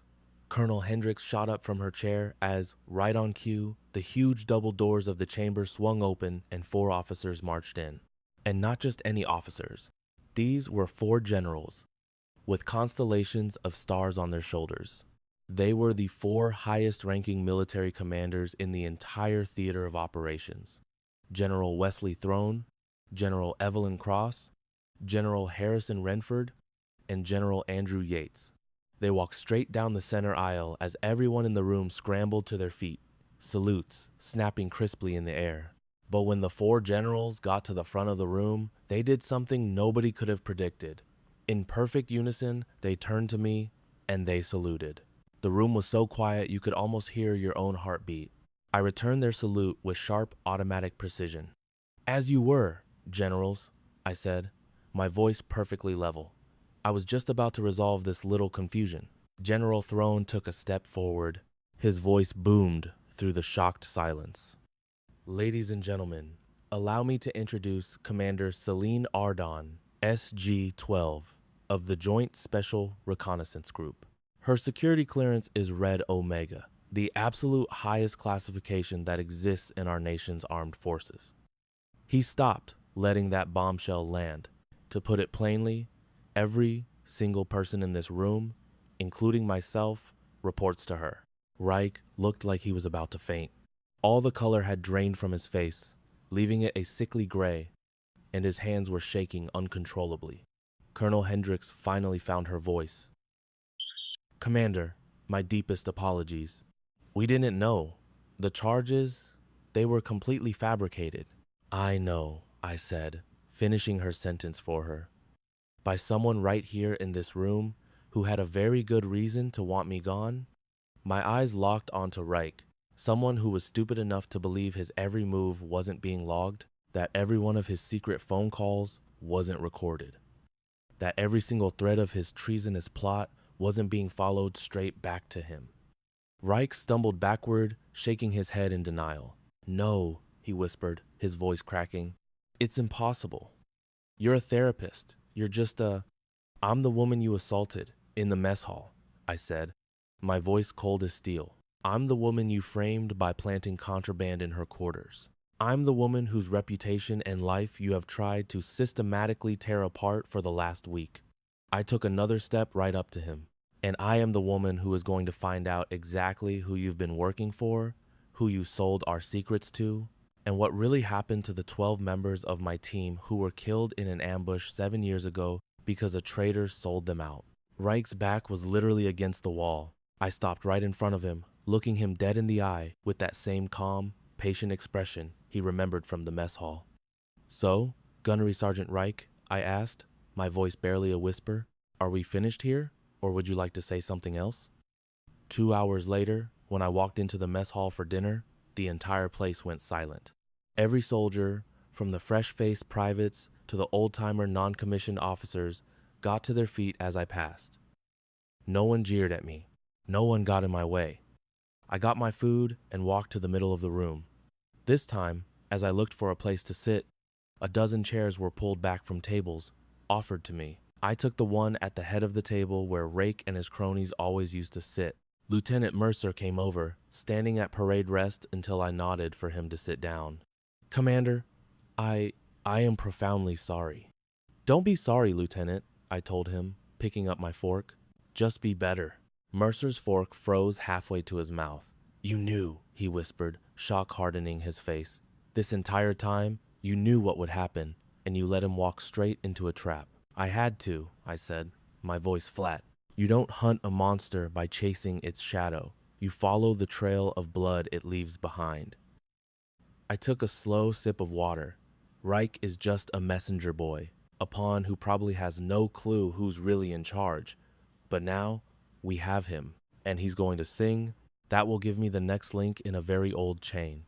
Colonel Hendricks shot up from her chair as, right on cue, the huge double doors of the chamber swung open and 4 officers marched in. And not just any officers. These were 4 generals, with constellations of stars on their shoulders. They were the 4 highest-ranking military commanders in the entire theater of operations. General Wesley Throne, General Evelyn Cross, General Harrison Renford, and General Andrew Yates. They walked straight down the center aisle as everyone in the room scrambled to their feet, salutes snapping crisply in the air. But when the 4 generals got to the front of the room, they did something nobody could have predicted. In perfect unison, they turned to me and they saluted. The room was so quiet you could almost hear your own heartbeat. I returned their salute with sharp automatic precision. "As you were, generals," I said, my voice perfectly level. I was just about to resolve this little confusion. General Throne took a step forward. His voice boomed through the shocked silence. "Ladies and gentlemen, allow me to introduce Commander Celine Ardon, SG-12, of the Joint Special Reconnaissance Group. Her security clearance is Red Omega, the absolute highest classification that exists in our nation's armed forces." He stopped, letting that bombshell land. To put it plainly, every single person in this room, including myself, reports to her. Reich looked like he was about to faint. All the color had drained from his face, leaving it a sickly gray, and his hands were shaking uncontrollably. Colonel Hendricks finally found her voice. "Commander, my deepest apologies. We didn't know. The charges, they were completely fabricated." "I know," I said, finishing her sentence for her. "By someone right here in this room who had a very good reason to want me gone?" My eyes locked onto Reich, someone who was stupid enough to believe his every move wasn't being logged, that every one of his secret phone calls wasn't recorded, that every single thread of his treasonous plot wasn't being followed straight back to him. Reich stumbled backward, shaking his head in denial. "No," he whispered, his voice cracking. "It's impossible. You're a therapist. You're just I'm the woman you assaulted in the mess hall," I said, my voice cold as steel. "I'm the woman you framed by planting contraband in her quarters. I'm the woman whose reputation and life you have tried to systematically tear apart for the last week." I took another step right up to him. "And I am the woman who is going to find out exactly who you've been working for, who you sold our secrets to, and what really happened to the 12 members of my team who were killed in an ambush 7 years ago because a traitor sold them out." Reich's back was literally against the wall. I stopped right in front of him, looking him dead in the eye with that same calm, patient expression he remembered from the mess hall. "So, Gunnery Sergeant Reich," I asked, my voice barely a whisper, "are we finished here, or would you like to say something else?" 2 hours later, when I walked into the mess hall for dinner, the entire place went silent. Every soldier, from the fresh-faced privates to the old-timer non-commissioned officers, got to their feet as I passed. No one jeered at me. No one got in my way. I got my food and walked to the middle of the room. This time, as I looked for a place to sit, a dozen chairs were pulled back from tables, offered to me. I took the one at the head of the table where Rake and his cronies always used to sit. Lieutenant Mercer came over, standing at parade rest until I nodded for him to sit down. "Commander, I am profoundly sorry." "Don't be sorry, Lieutenant," I told him, picking up my fork. "Just be better." Mercer's fork froze halfway to his mouth. "You knew," he whispered, shock hardening his face. "This entire time, you knew what would happen, and you let him walk straight into a trap." "I had to," I said, my voice flat. "You don't hunt a monster by chasing its shadow. You follow the trail of blood it leaves behind." I took a slow sip of water. Reich is just a messenger boy, a pawn who probably has no clue who's really in charge. But now, we have him, and he's going to sing. That will give me the next link in a very old chain.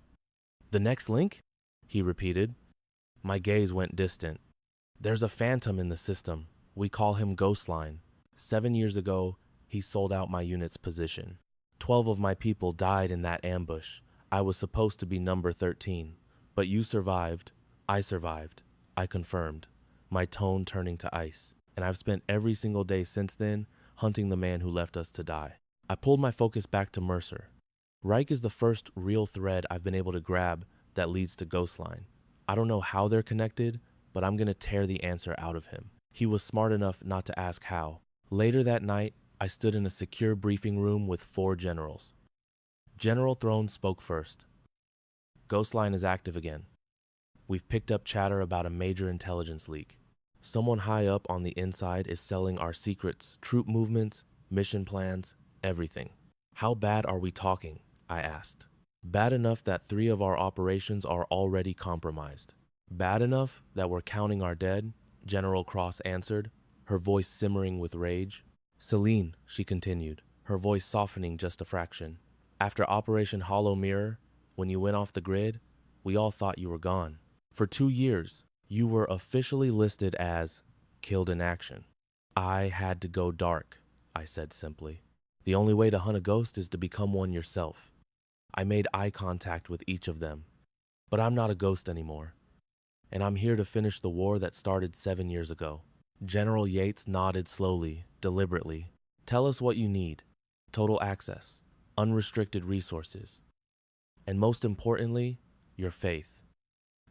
"The next link?" he repeated. My gaze went distant. There's a phantom in the system. We call him Ghostline. 7 years ago, he sold out my unit's position. 12 of my people died in that ambush. I was supposed to be number 13. But you survived. I survived. I confirmed, my tone turning to ice. And I've spent every single day since then hunting the man who left us to die. I pulled my focus back to Mercer. Reich is the first real thread I've been able to grab that leads to Ghostline. I don't know how they're connected, but I'm going to tear the answer out of him. He was smart enough not to ask how. Later that night, I stood in a secure briefing room with 4 generals. General Throne spoke first. Ghostline is active again. We've picked up chatter about a major intelligence leak. Someone high up on the inside is selling our secrets, troop movements, mission plans, everything. How bad are we talking? I asked. Bad enough that 3 of our operations are already compromised. Bad enough that we're counting our dead? General Cross answered, her voice simmering with rage. Celine, she continued, her voice softening just a fraction. After Operation Hollow Mirror, when you went off the grid, we all thought you were gone. For 2 years, you were officially listed as killed in action. I had to go dark, I said simply. The only way to hunt a ghost is to become one yourself. I made eye contact with each of them. But I'm not a ghost anymore. And I'm here to finish the war that started 7 years ago. General Yates nodded slowly, deliberately. Tell us what you need. Total access, unrestricted resources, and most importantly, your faith.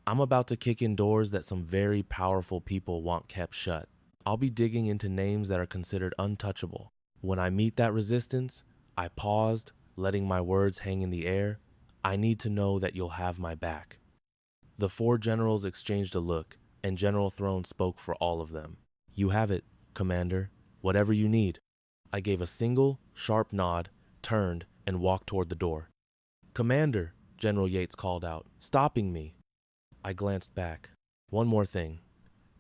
I'm about to kick in doors that some very powerful people want kept shut. I'll be digging into names that are considered untouchable. When I meet that resistance, I paused, letting my words hang in the air. I need to know that you'll have my back. The 4 generals exchanged a look, and General Throne spoke for all of them. You have it, Commander. Whatever you need. I gave a single, sharp nod, turned, and walked toward the door. Commander, General Yates called out, stopping me. I glanced back. One more thing.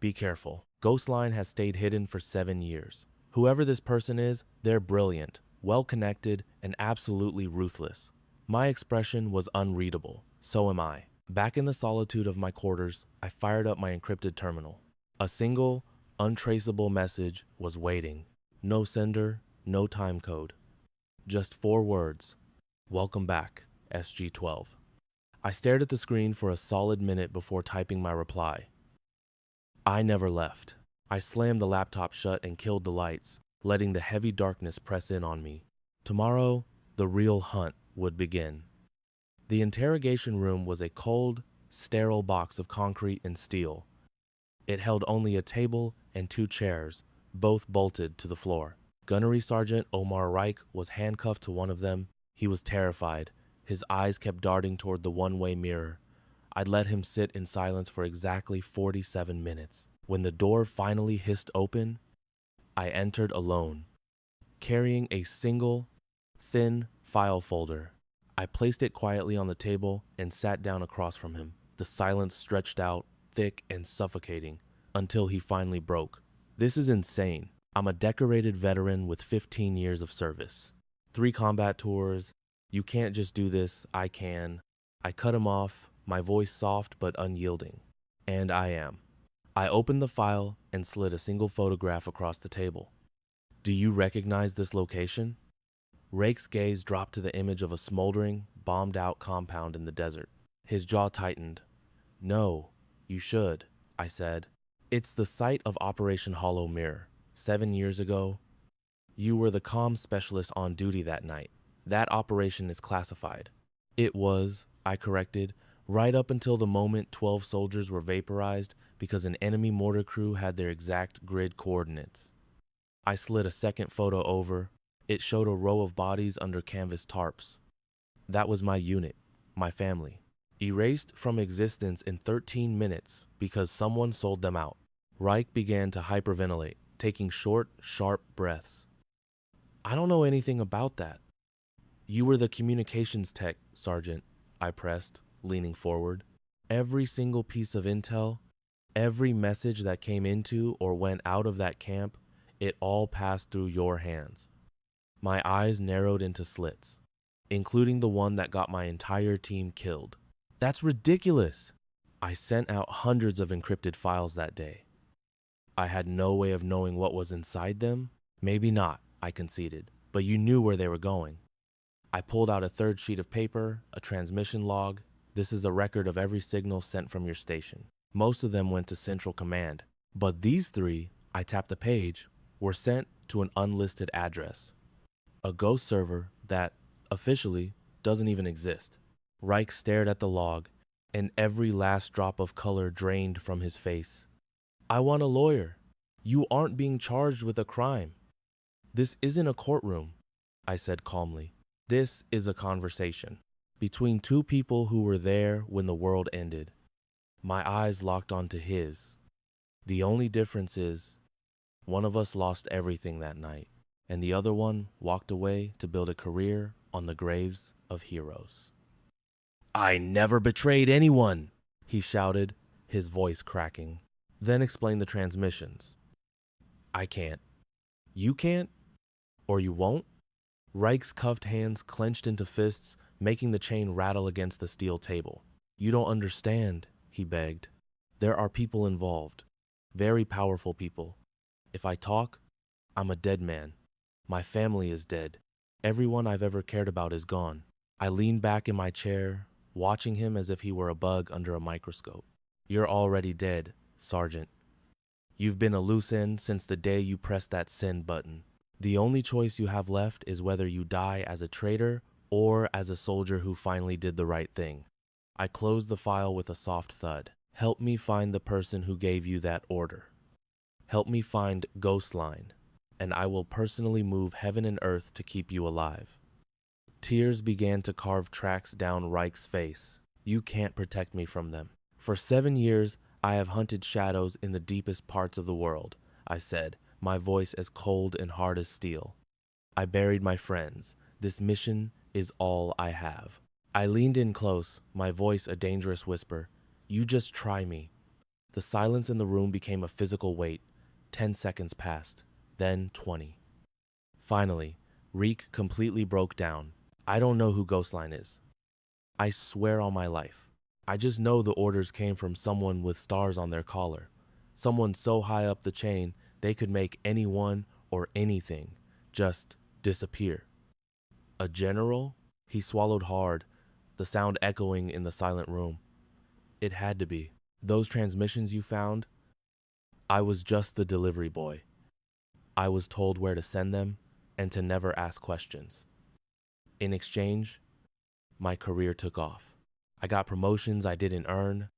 Be careful. Ghostline has stayed hidden for 7 years. Whoever this person is, they're brilliant, well-connected, and absolutely ruthless. My expression was unreadable. So am I. Back in the solitude of my quarters, I fired up my encrypted terminal. A single, untraceable message was waiting. No sender, no time code. Just 4 words. Welcome back, SG-12. I stared at the screen for a solid minute before typing my reply. I never left. I slammed the laptop shut and killed the lights, letting the heavy darkness press in on me. Tomorrow, the real hunt would begin. The interrogation room was a cold, sterile box of concrete and steel. It held only a table and 2 chairs, both bolted to the floor. Gunnery Sergeant Omar Reich was handcuffed to one of them. He was terrified. His eyes kept darting toward the one-way mirror. I'd let him sit in silence for exactly 47 minutes. When the door finally hissed open, I entered alone, carrying a single, thin file folder. I placed it quietly on the table and sat down across from him. The silence stretched out, thick and suffocating, until he finally broke. This is insane. I'm a decorated veteran with 15 years of service. 3 combat tours. You can't just do this, I can. I cut him off, my voice soft but unyielding. And I am. I opened the file and slid a single photograph across the table. Do you recognize this location? Rake's gaze dropped to the image of a smoldering, bombed-out compound in the desert. His jaw tightened. No, you should, I said. It's the site of Operation Hollow Mirror. 7 years ago, you were the comms specialist on duty that night. That operation is classified. It was, I corrected, right up until the moment 12 soldiers were vaporized because an enemy mortar crew had their exact grid coordinates. I slid a second photo over. It showed a row of bodies under canvas tarps. That was my unit, my family, erased from existence in 13 minutes because someone sold them out. Reich began to hyperventilate, taking short, sharp breaths. I don't know anything about that. You were the communications tech, Sergeant, I pressed, leaning forward. Every single piece of intel, every message that came into or went out of that camp, it all passed through your hands. My eyes narrowed into slits, including the one that got my entire team killed. That's ridiculous! I sent out hundreds of encrypted files that day. I had no way of knowing what was inside them. Maybe not, I conceded, but you knew where they were going. I pulled out a third sheet of paper, a transmission log. This is a record of every signal sent from your station. Most of them went to Central Command, but these three, I tapped the page, were sent to an unlisted address. A ghost server that, officially, doesn't even exist. Reich stared at the log, and every last drop of color drained from his face. I want a lawyer. You aren't being charged with a crime. This isn't a courtroom, I said calmly. This is a conversation between two people who were there when the world ended. My eyes locked onto his. The only difference is, one of us lost everything that night, and the other one walked away to build a career on the graves of heroes. I never betrayed anyone, he shouted, his voice cracking. Then explained the transmissions. I can't. You can't? Or you won't? Reich's cuffed hands clenched into fists, making the chain rattle against the steel table. You don't understand, he begged. There are people involved. Very powerful people. If I talk, I'm a dead man. My family is dead. Everyone I've ever cared about is gone. I leaned back in my chair, watching him as if he were a bug under a microscope. You're already dead, Sergeant. You've been a loose end since the day you pressed that send button. The only choice you have left is whether you die as a traitor or as a soldier who finally did the right thing. I closed the file with a soft thud. Help me find the person who gave you that order. Help me find Ghostline, and I will personally move heaven and earth to keep you alive. Tears began to carve tracks down Reich's face. You can't protect me from them. For 7 years, I have hunted shadows in the deepest parts of the world, I said, my voice as cold and hard as steel. I buried my friends. This mission is all I have. I leaned in close, my voice a dangerous whisper. You just try me. The silence in the room became a physical weight. 10 seconds passed, then 20. Finally, Reek completely broke down. I don't know who Ghostline is. I swear on my life. I just know the orders came from someone with stars on their collar. Someone so high up the chain they could make anyone or anything just disappear. A general? He swallowed hard, the sound echoing in the silent room. It had to be. Those transmissions you found? I was just the delivery boy. I was told where to send them and to never ask questions. In exchange, my career took off. I got promotions I didn't earn,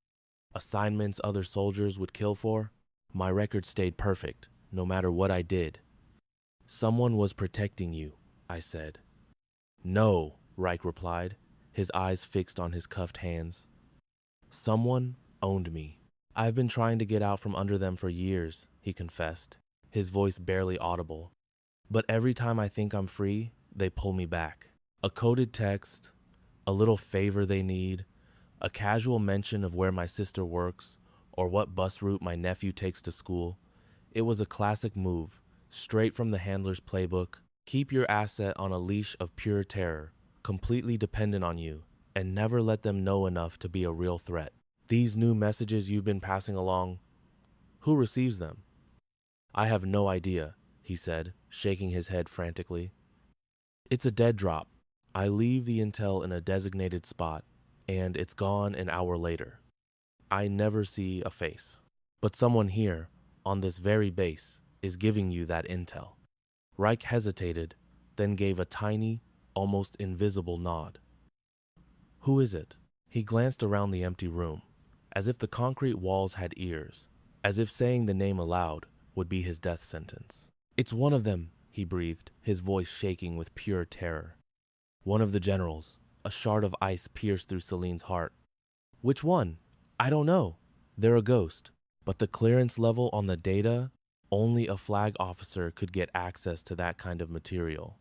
assignments other soldiers would kill for. My record stayed perfect, no matter what I did. Someone was protecting you, I said. No, Reich replied, his eyes fixed on his cuffed hands. Someone owned me. I've been trying to get out from under them for years, he confessed, his voice barely audible. But every time I think I'm free, they pull me back. A coded text, a little favor they need, a casual mention of where my sister works, or what bus route my nephew takes to school. It was a classic move, straight from the handler's playbook. Keep your asset on a leash of pure terror, completely dependent on you, and never let them know enough to be a real threat. These new messages you've been passing along, who receives them? I have no idea, he said, shaking his head frantically. It's a dead drop. I leave the intel in a designated spot, and it's gone an hour later. I never see a face. But someone here, on this very base, is giving you that intel. Reich hesitated, then gave a tiny, almost invisible nod. Who is it? He glanced around the empty room, as if the concrete walls had ears, as if saying the name aloud would be his death sentence. It's one of them, he breathed, his voice shaking with pure terror. One of the generals. A shard of ice pierced through Celine's heart. Which one? I don't know. They're a ghost. But the clearance level on the data, only a flag officer could get access to that kind of material.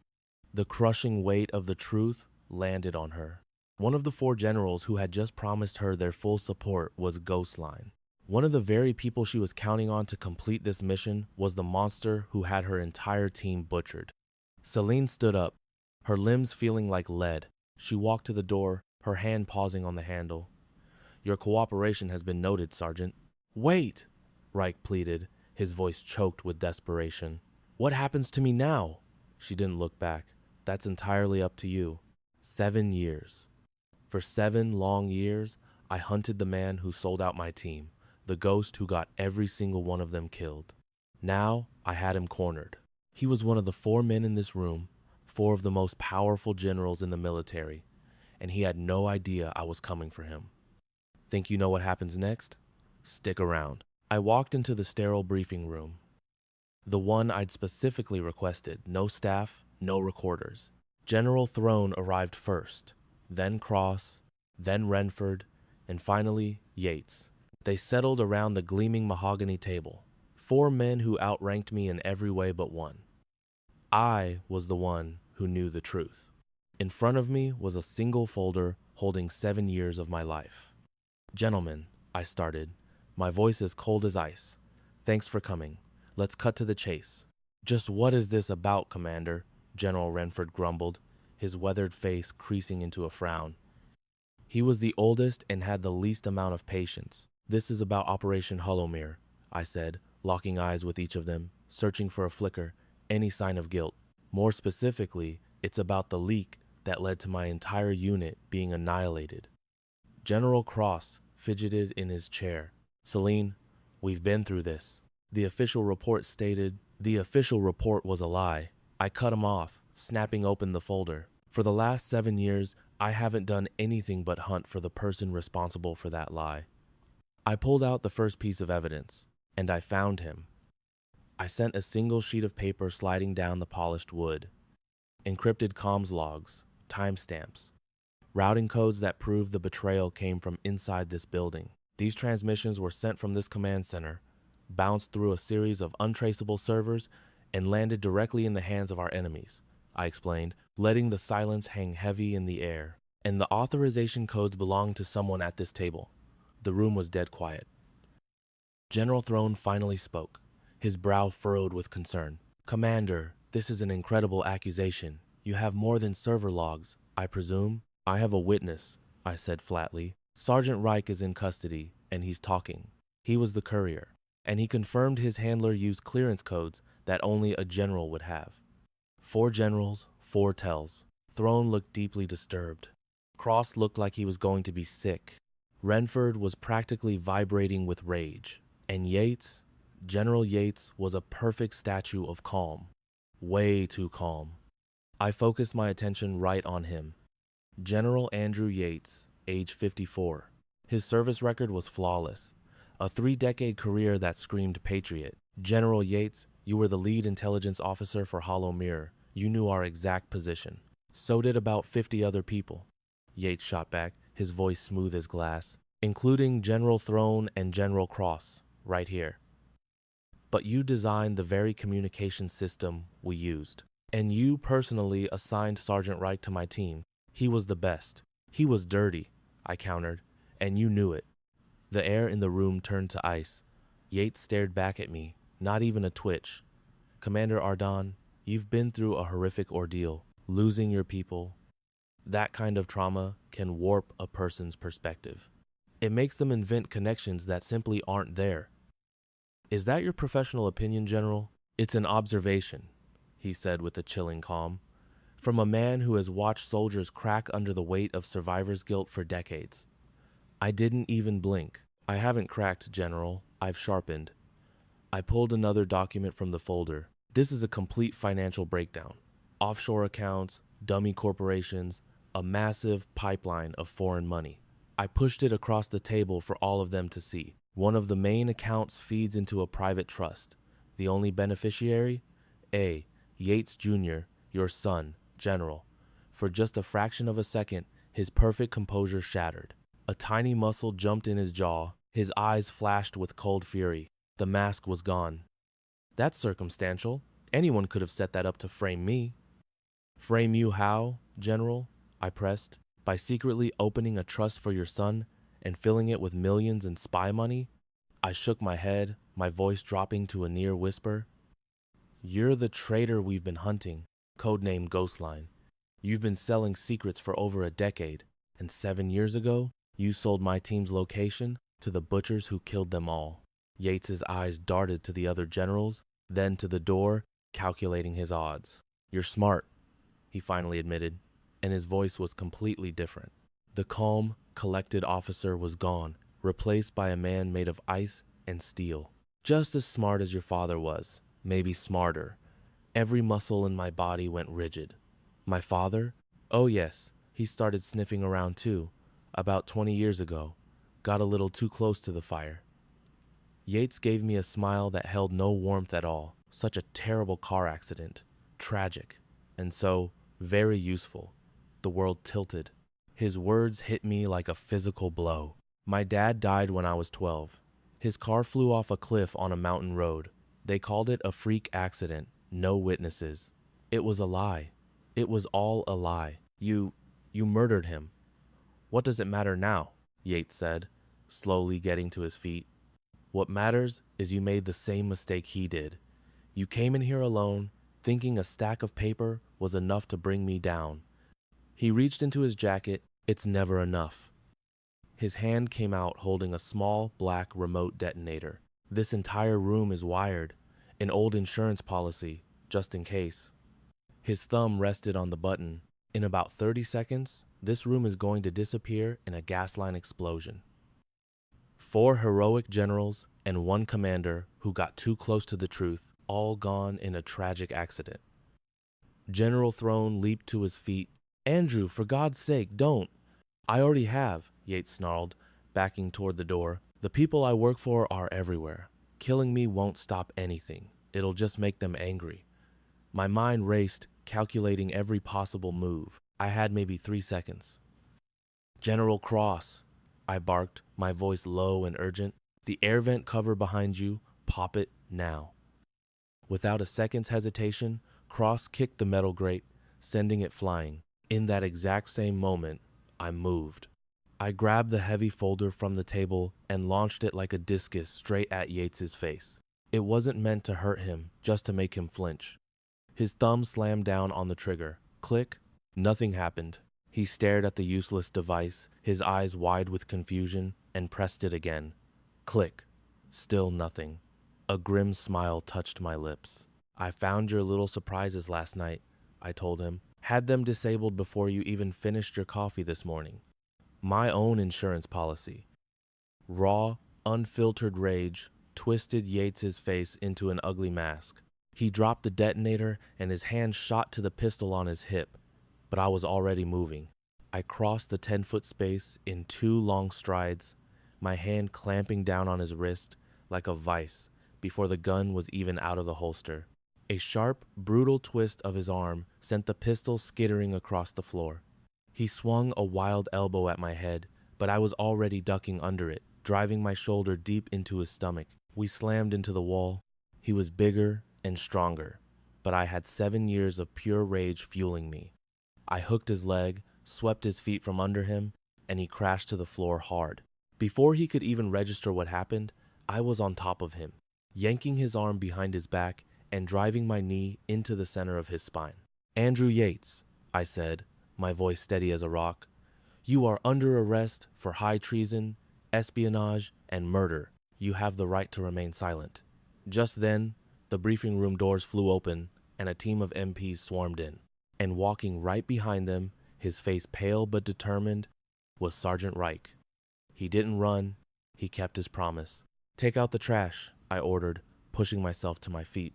The crushing weight of the truth landed on her. One of the 4 generals who had just promised her their full support was Ghostline. One of the very people she was counting on to complete this mission was the monster who had her entire team butchered. Celine stood up, her limbs feeling like lead. She walked to the door, her hand pausing on the handle. Your cooperation has been noted, Sergeant. Wait, Reich pleaded, His voice choked with desperation. What happens to me now? She didn't look back. That's entirely up to you. 7 years. For 7 long years, I hunted the man who sold out my team, the ghost who got every single one of them killed. Now, I had him cornered. He was one of the 4 men in this room, 4 of the most powerful generals in the military, and he had no idea I was coming for him. Think you know what happens next? Stick around. I walked into the sterile briefing room. The one I'd specifically requested, no staff, no recorders. General Throne arrived first, then Cross, then Renford, and finally Yates. They settled around the gleaming mahogany table. 4 men who outranked me in every way but one. I was the one who knew the truth. In front of me was a single folder holding 7 years of my life. Gentlemen, I started, my voice as cold as ice. Thanks for coming. Let's cut to the chase. Just what is this about, Commander? General Renford grumbled, his weathered face creasing into a frown. He was the oldest and had the least amount of patience. This is about Operation Hollowmere, I said, locking eyes with each of them, searching for a flicker, any sign of guilt. More specifically, it's about the leak that led to my entire unit being annihilated. General Cross fidgeted in his chair. Celine, we've been through this. The official report stated, the official report was a lie. I cut him off, snapping open the folder. For the last 7 years, I haven't done anything but hunt for the person responsible for that lie. I pulled out the first piece of evidence, and I found him. I sent a single sheet of paper sliding down the polished wood. Encrypted comms logs, timestamps, routing codes that proved the betrayal came from inside this building. These transmissions were sent from this command center, bounced through a series of untraceable servers, and landed directly in the hands of our enemies, I explained, letting the silence hang heavy in the air. And the authorization codes belonged to someone at this table. The room was dead quiet. General Throne finally spoke, his brow furrowed with concern. Commander, this is an incredible accusation. You have more than server logs, I presume? I have a witness, I said flatly. Sergeant Reich is in custody, and he's talking. He was the courier, and he confirmed his handler used clearance codes that only a general would have. 4 generals, 4 tells. Throne looked deeply disturbed. Cross looked like he was going to be sick. Renford was practically vibrating with rage. And Yates, General Yates, was a perfect statue of calm. Way too calm. I focused my attention right on him. General Andrew Yates, age 54. His service record was flawless. A 3-decade career that screamed patriot. General Yates, you were the lead intelligence officer for Hollowmere. You knew our exact position. So did about 50 other people. Yates shot back, his voice smooth as glass, including General Throne and General Cross, right here. But you designed the very communication system we used. And you personally assigned Sergeant Reich to my team. He was the best. He was dirty, I countered, and you knew it. The air in the room turned to ice. Yates stared back at me, not even a twitch. Commander Ardon, you've been through a horrific ordeal, losing your people. That kind of trauma can warp a person's perspective. It makes them invent connections that simply aren't there. Is that your professional opinion, General? It's an observation, he said with a chilling calm, from a man who has watched soldiers crack under the weight of survivor's guilt for decades. I didn't even blink. I haven't cracked, General. I've sharpened. I pulled another document from the folder. This is a complete financial breakdown. Offshore accounts, dummy corporations, a massive pipeline of foreign money. I pushed it across the table for all of them to see. One of the main accounts feeds into a private trust. The only beneficiary? A. Yates Jr., your son, General. For just a fraction of a second, his perfect composure shattered. A tiny muscle jumped in his jaw. His eyes flashed with cold fury. The mask was gone. That's circumstantial. Anyone could have set that up to frame me. Frame you how, General? I pressed. By secretly opening a trust for your son and filling it with millions in spy money? I shook my head, my voice dropping to a near whisper. You're the traitor we've been hunting, codenamed Ghostline. You've been selling secrets for over a decade, and 7 years ago, you sold my team's location to the butchers who killed them all. Yates's eyes darted to the other generals, then to the door, calculating his odds. "You're smart," he finally admitted, and his voice was completely different. The calm, collected officer was gone, replaced by a man made of ice and steel. "Just as smart as your father was, maybe smarter." Every muscle in my body went rigid. "My father? Oh yes, he started sniffing around too, about 20 years ago. Got a little too close to the fire." Yates gave me a smile that held no warmth at all. Such a terrible car accident. Tragic. And so, very useful. The world tilted. His words hit me like a physical blow. "My dad died when I was 12. His car flew off a cliff on a mountain road. They called it a freak accident. No witnesses. It was a lie. It was all a lie. You murdered him." "What does it matter now?" Yates said, slowly getting to his feet. "What matters is you made the same mistake he did. You came in here alone, thinking a stack of paper was enough to bring me down." He reached into his jacket. "It's never enough." His hand came out holding a small, black remote detonator. "This entire room is wired. An old insurance policy, just in case." His thumb rested on the button. "In about 30 seconds, this room is going to disappear in a gas line explosion." 4 heroic generals and 1 commander who got too close to the truth, all gone in a tragic accident. General Throne leaped to his feet. "Andrew, for God's sake, don't." "I already have," Yates snarled, backing toward the door. "The people I work for are everywhere. Killing me won't stop anything. It'll just make them angry." My mind raced, calculating every possible move. I had maybe 3 seconds. "General Cross," I barked, my voice low and urgent. "The air vent cover behind you, pop it now." Without a second's hesitation, Cross kicked the metal grate, sending it flying. In that exact same moment, I moved. I grabbed the heavy folder from the table and launched it like a discus straight at Yates's face. It wasn't meant to hurt him, just to make him flinch. His thumb slammed down on the trigger. Click. Nothing happened. He stared at the useless device, his eyes wide with confusion, and pressed it again. Click. Still nothing. A grim smile touched my lips. "I found your little surprises last night," I told him. "Had them disabled before you even finished your coffee this morning. My own insurance policy." Raw, unfiltered rage twisted Yates's face into an ugly mask. He dropped the detonator and his hand shot to the pistol on his hip, but I was already moving. I crossed the 10-foot space in 2 long strides, my hand clamping down on his wrist like a vice before the gun was even out of the holster. A sharp, brutal twist of his arm sent the pistol skittering across the floor. He swung a wild elbow at my head, but I was already ducking under it, driving my shoulder deep into his stomach. We slammed into the wall. He was bigger and stronger, but I had 7 years of pure rage fueling me. I hooked his leg, swept his feet from under him, and he crashed to the floor hard. Before he could even register what happened, I was on top of him, yanking his arm behind his back and driving my knee into the center of his spine. "Andrew Yates," I said, my voice steady as a rock, "you are under arrest for high treason, espionage, and murder. You have the right to remain silent." Just then, the briefing room doors flew open and a team of MPs swarmed in. And walking right behind them, his face pale but determined, was Sergeant Reich. He didn't run, he kept his promise. "Take out the trash," I ordered, pushing myself to my feet.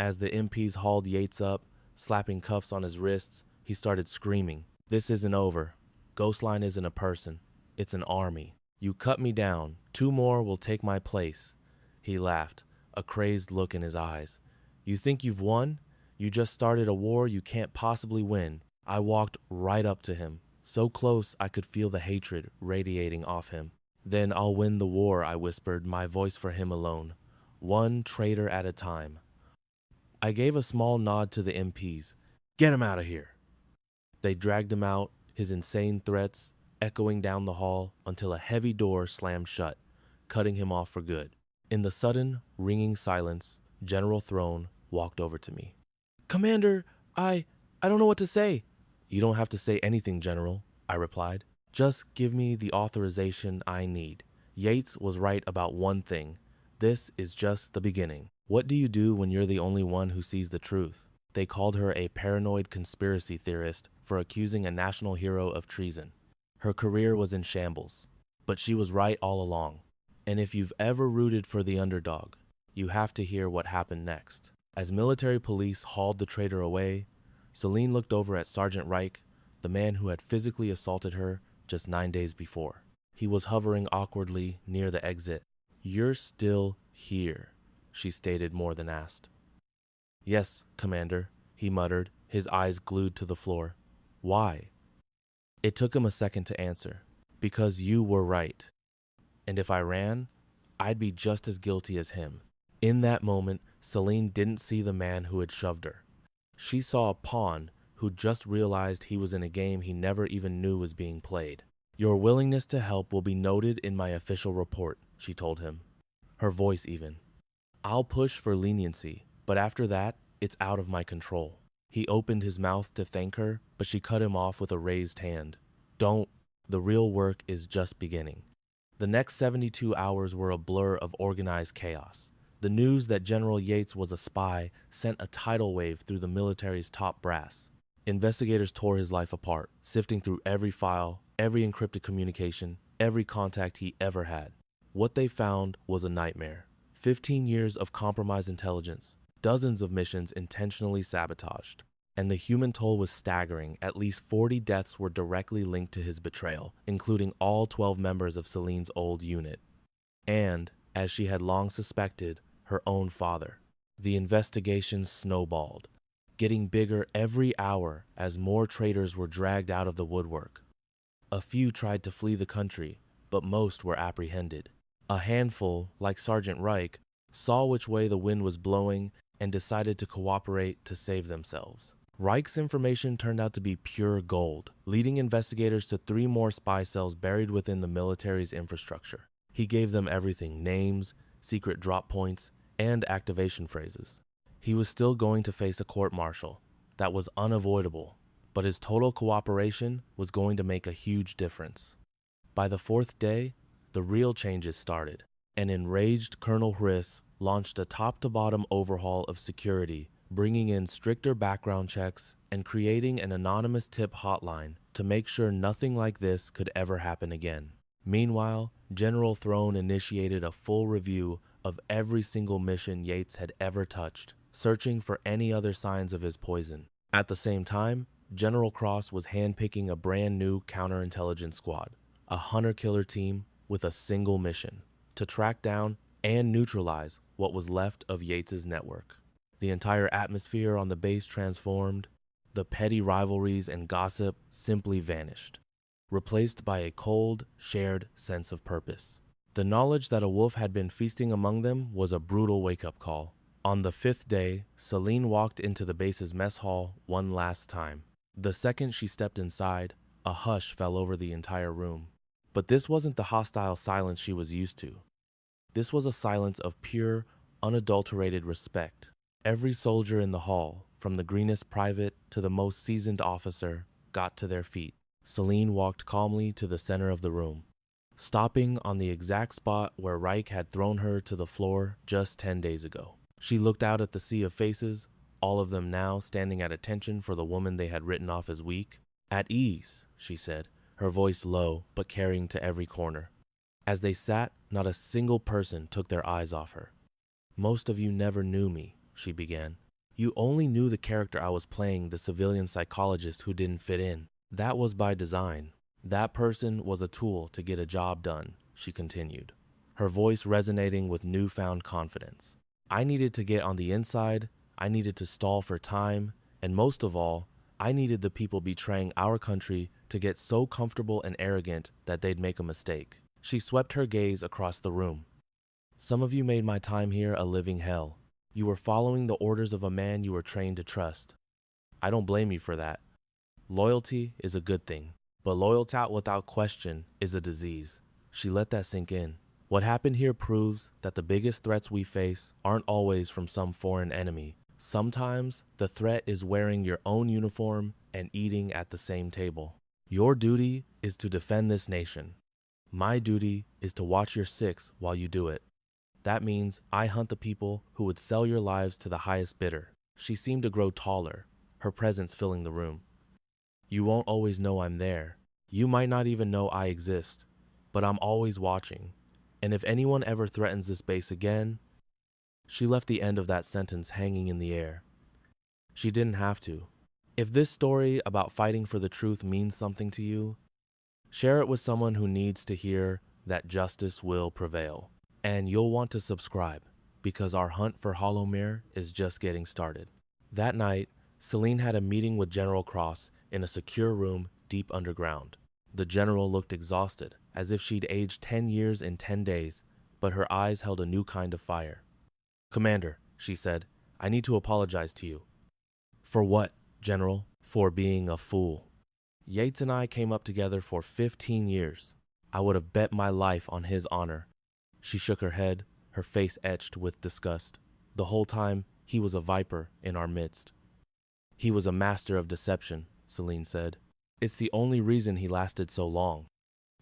As the MPs hauled Yates up, slapping cuffs on his wrists, he started screaming. "This isn't over. Ghostline isn't a person. It's an army. You cut me down. 2 more will take my place." He laughed, a crazed look in his eyes. "You think you've won? You just started a war you can't possibly win." I walked right up to him, so close I could feel the hatred radiating off him. "Then I'll win the war," I whispered, my voice for him alone. "One traitor at a time." I gave a small nod to the MPs. "Get him out of here." They dragged him out, his insane threats echoing down the hall until a heavy door slammed shut, cutting him off for good. In the sudden, ringing silence, General Throne walked over to me. "Commander, I don't know what to say." "You don't have to say anything, General," I replied. "Just give me the authorization I need. Yates was right about one thing. This is just the beginning. What do you do when you're the only one who sees the truth? They called her a paranoid conspiracy theorist for accusing a national hero of treason. Her career was in shambles, but she was right all along. And if you've ever rooted for the underdog, you have to hear what happened next. As military police hauled the traitor away, Celine looked over at Sergeant Reich, the man who had physically assaulted her just 9 days before. He was hovering awkwardly near the exit. "You're still here," she stated more than asked. "Yes, Commander," he muttered, his eyes glued to the floor. "Why?" It took him a second to answer. "Because you were right. And if I ran, I'd be just as guilty as him." In that moment, Celine didn't see the man who had shoved her. She saw a pawn who just realized he was in a game he never even knew was being played. "Your willingness to help will be noted in my official report," she told him, her voice even. "I'll push for leniency, but after that, it's out of my control." He opened his mouth to thank her, but she cut him off with a raised hand. "Don't. The real work is just beginning." The next 72 hours were a blur of organized chaos. The news that General Yates was a spy sent a tidal wave through the military's top brass. Investigators tore his life apart, sifting through every file, every encrypted communication, every contact he ever had. What they found was a nightmare. 15 years of compromised intelligence, dozens of missions intentionally sabotaged. And the human toll was staggering. At least 40 deaths were directly linked to his betrayal, including all 12 members of Celine's old unit. And, as she had long suspected, her own father. The investigation snowballed, getting bigger every hour as more traitors were dragged out of the woodwork. A few tried to flee the country, but most were apprehended. A handful, like Sergeant Reich, saw which way the wind was blowing and decided to cooperate to save themselves. Reich's information turned out to be pure gold, leading investigators to 3 more spy cells buried within the military's infrastructure. He gave them everything: names, secret drop points, and activation phrases. He was still going to face a court-martial. That was unavoidable, but his total cooperation was going to make a huge difference. By the 4th day, the real changes started. An enraged Colonel Hriss launched a top-to-bottom overhaul of security, bringing in stricter background checks and creating an anonymous tip hotline to make sure nothing like this could ever happen again. Meanwhile, General Throne initiated a full review of every single mission Yates had ever touched, searching for any other signs of his poison. At the same time, General Cross was handpicking a brand new counterintelligence squad, a hunter-killer team with a single mission: to track down and neutralize what was left of Yates's network. The entire atmosphere on the base transformed. The petty rivalries and gossip simply vanished, replaced by a cold, shared sense of purpose. The knowledge that a wolf had been feasting among them was a brutal wake-up call. On the 5th day, Celine walked into the base's mess hall one last time. The second she stepped inside, a hush fell over the entire room. But this wasn't the hostile silence she was used to. This was a silence of pure, unadulterated respect. Every soldier in the hall, from the greenest private to the most seasoned officer, got to their feet. Celine walked calmly to the center of the room, stopping on the exact spot where Reich had thrown her to the floor just 10 days ago. She looked out at the sea of faces, all of them now standing at attention for the woman they had written off as weak. "At ease," she said, her voice low but carrying to every corner. As they sat, not a single person took their eyes off her. "Most of you never knew me," she began. "You only knew the character I was playing, the civilian psychologist who didn't fit in. That was by design. That person was a tool to get a job done," she continued, her voice resonating with newfound confidence. "I needed to get on the inside, I needed to stall for time, and most of all, I needed the people betraying our country to get so comfortable and arrogant that they'd make a mistake." She swept her gaze across the room. "Some of you made my time here a living hell. You were following the orders of a man you were trained to trust. I don't blame you for that. Loyalty is a good thing, but loyalty without question is a disease." She let that sink in. What happened here proves that the biggest threats we face aren't always from some foreign enemy. Sometimes the threat is wearing your own uniform and eating at the same table. Your duty is to defend this nation. My duty is to watch your six while you do it. That means I hunt the people who would sell your lives to the highest bidder. She seemed to grow taller, her presence filling the room. You won't always know I'm there. You might not even know I exist, but I'm always watching. And if anyone ever threatens this base again, she left the end of that sentence hanging in the air. She didn't have to. If this story about fighting for the truth means something to you, share it with someone who needs to hear that justice will prevail. And you'll want to subscribe, because our hunt for Hollow Mirror is just getting started. That night, Celine had a meeting with General Cross in a secure room deep underground. The general looked exhausted, as if she'd aged 10 years in 10 days, but her eyes held a new kind of fire. "Commander," she said, "I need to apologize to you." "For what, General?" "For being a fool. Yates and I came up together for 15 years. I would have bet my life on his honor." She shook her head, her face etched with disgust. "The whole time, he was a viper in our midst." "He was a master of deception," Celine said. "It's the only reason he lasted so long.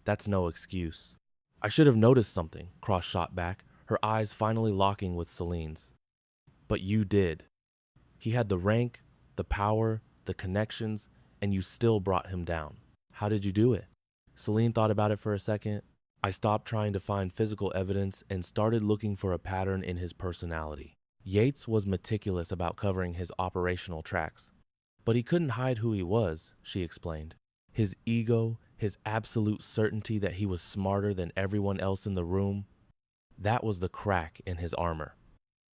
That's no excuse." "I should have noticed something," Cross shot back, her eyes finally locking with Celine's. "But you did. He had the rank, the power, the connections, and you still brought him down. How did you do it?" Celine thought about it for a second. "I stopped trying to find physical evidence and started looking for a pattern in his personality. Yates was meticulous about covering his operational tracks, but he couldn't hide who he was," she explained. "His ego, his absolute certainty that he was smarter than everyone else in the room, that was the crack in his armor."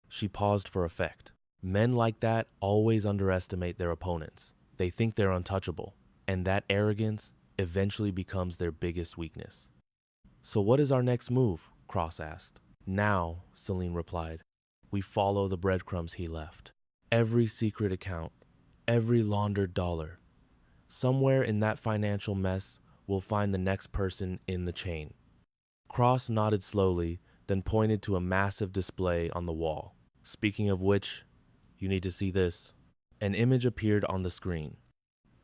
She paused for effect. Men like that always underestimate their opponents. They think they're untouchable, and that arrogance eventually becomes their biggest weakness. "So what is our next move?" Cross asked. "Now," Celine replied, "we follow the breadcrumbs he left. Every secret account, every laundered dollar. Somewhere in that financial mess, we'll find the next person in the chain." Cross nodded slowly, then pointed to a massive display on the wall. "Speaking of which, you need to see this." An image appeared on the screen.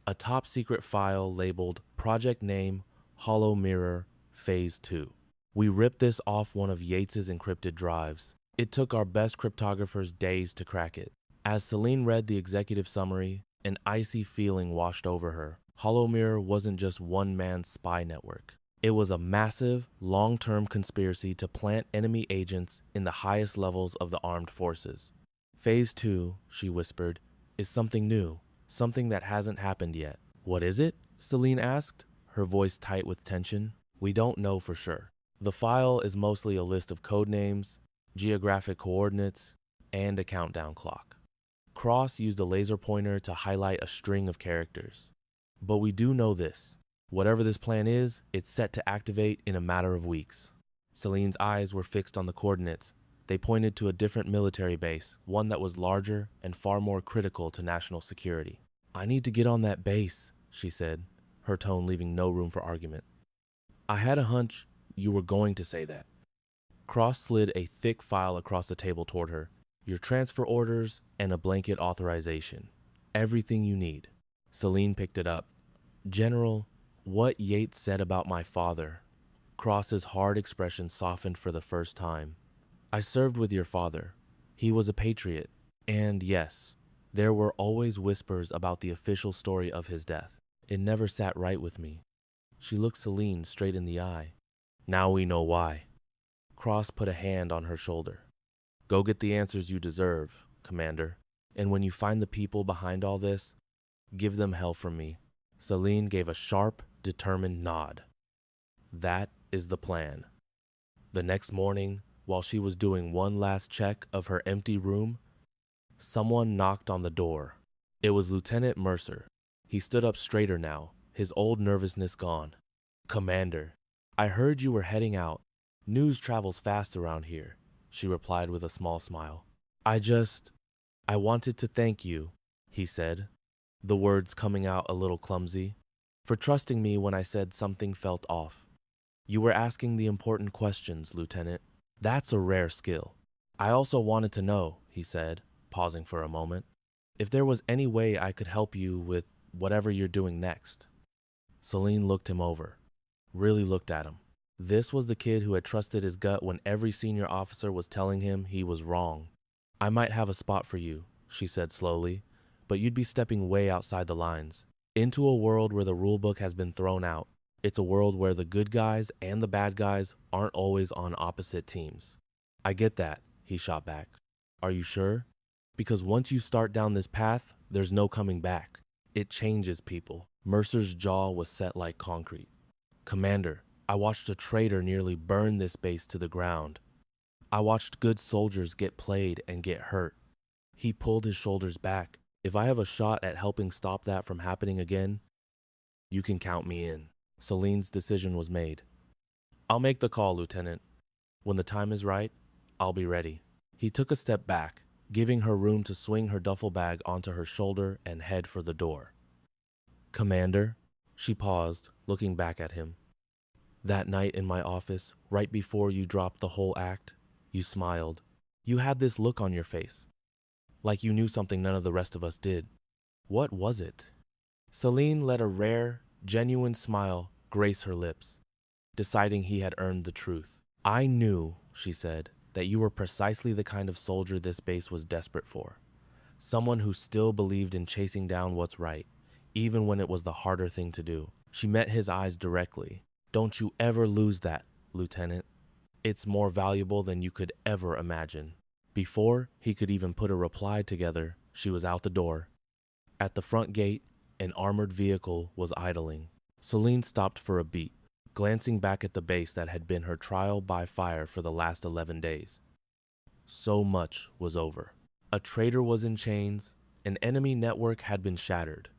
A top-secret file labeled Project Name Hollow Mirror Phase 2. We ripped this off one of Yates's encrypted drives. It took our best cryptographers days to crack it. As Celine read the executive summary, an icy feeling washed over her. Hollow Mirror wasn't just one man's spy network. It was a massive, long-term conspiracy to plant enemy agents in the highest levels of the armed forces. "Phase 2, she whispered, "is something new, something that hasn't happened yet." "What is it?" Celine asked, her voice tight with tension. "We don't know for sure. The file is mostly a list of code names, geographic coordinates, and a countdown clock." Cross used a laser pointer to highlight a string of characters. "But we do know this. Whatever this plan is, it's set to activate in a matter of weeks." Celine's eyes were fixed on the coordinates. They pointed to a different military base, one that was larger and far more critical to national security. "I need to get on that base," she said, her tone leaving no room for argument. "I had a hunch you were going to say that." Cross slid a thick file across the table toward her. "Your transfer orders and a blanket authorization. Everything you need." Celine picked it up. "General, what Yates said about my father." Cross's hard expression softened for the first time. "I served with your father. He was a patriot. And yes, there were always whispers about the official story of his death. It never sat right with me." She looked Celine straight in the eye. "Now we know why." Cross put a hand on her shoulder. "Go get the answers you deserve, Commander. And when you find the people behind all this, give them hell from me." Celine gave a sharp, determined nod. "That is the plan." The next morning, while she was doing one last check of her empty room, someone knocked on the door. It was Lieutenant Mercer. He stood up straighter now, his old nervousness gone. "Commander, I heard you were heading out. News travels fast around here," she replied with a small smile. I wanted to thank you," he said, the words coming out a little clumsy, "for trusting me when I said something felt off. You were asking the important questions, Lieutenant. That's a rare skill. I also wanted to know," he said, pausing for a moment, "if there was any way I could help you with whatever you're doing next." Celine looked him over, really looked at him. This was the kid who had trusted his gut when every senior officer was telling him he was wrong. I might have a spot for you, she said slowly, but you'd be stepping way outside the lines. Into a world where the rulebook has been thrown out. It's a world where the good guys and the bad guys aren't always on opposite teams. I get that, he shot back. Are you sure? Because once you start down this path, there's no coming back. It changes people. Mercer's jaw was set like concrete. Commander, I watched a traitor nearly burn this base to the ground. I watched good soldiers get played and get hurt. He pulled his shoulders back. If I have a shot at helping stop that from happening again, you can count me in. Celine's decision was made. I'll make the call, Lieutenant. When the time is right, I'll be ready. He took a step back, giving her room to swing her duffel bag onto her shoulder and head for the door. Commander, she paused, looking back at him. That night in my office, right before you dropped the whole act, you smiled. You had this look on your face, like you knew something none of the rest of us did. What was it? Celine let a rare, genuine smile grace her lips, deciding he had earned the truth. I knew, she said, that you were precisely the kind of soldier this base was desperate for. Someone who still believed in chasing down what's right, even when it was the harder thing to do. She met his eyes directly. Don't you ever lose that, Lieutenant. It's more valuable than you could ever imagine. Before he could even put a reply together, she was out the door. At the front gate, an armored vehicle was idling. Celine stopped for a beat, glancing back at the base that had been her trial by fire for the last 11 days. So much was over. A traitor was in chains, an enemy network had been shattered.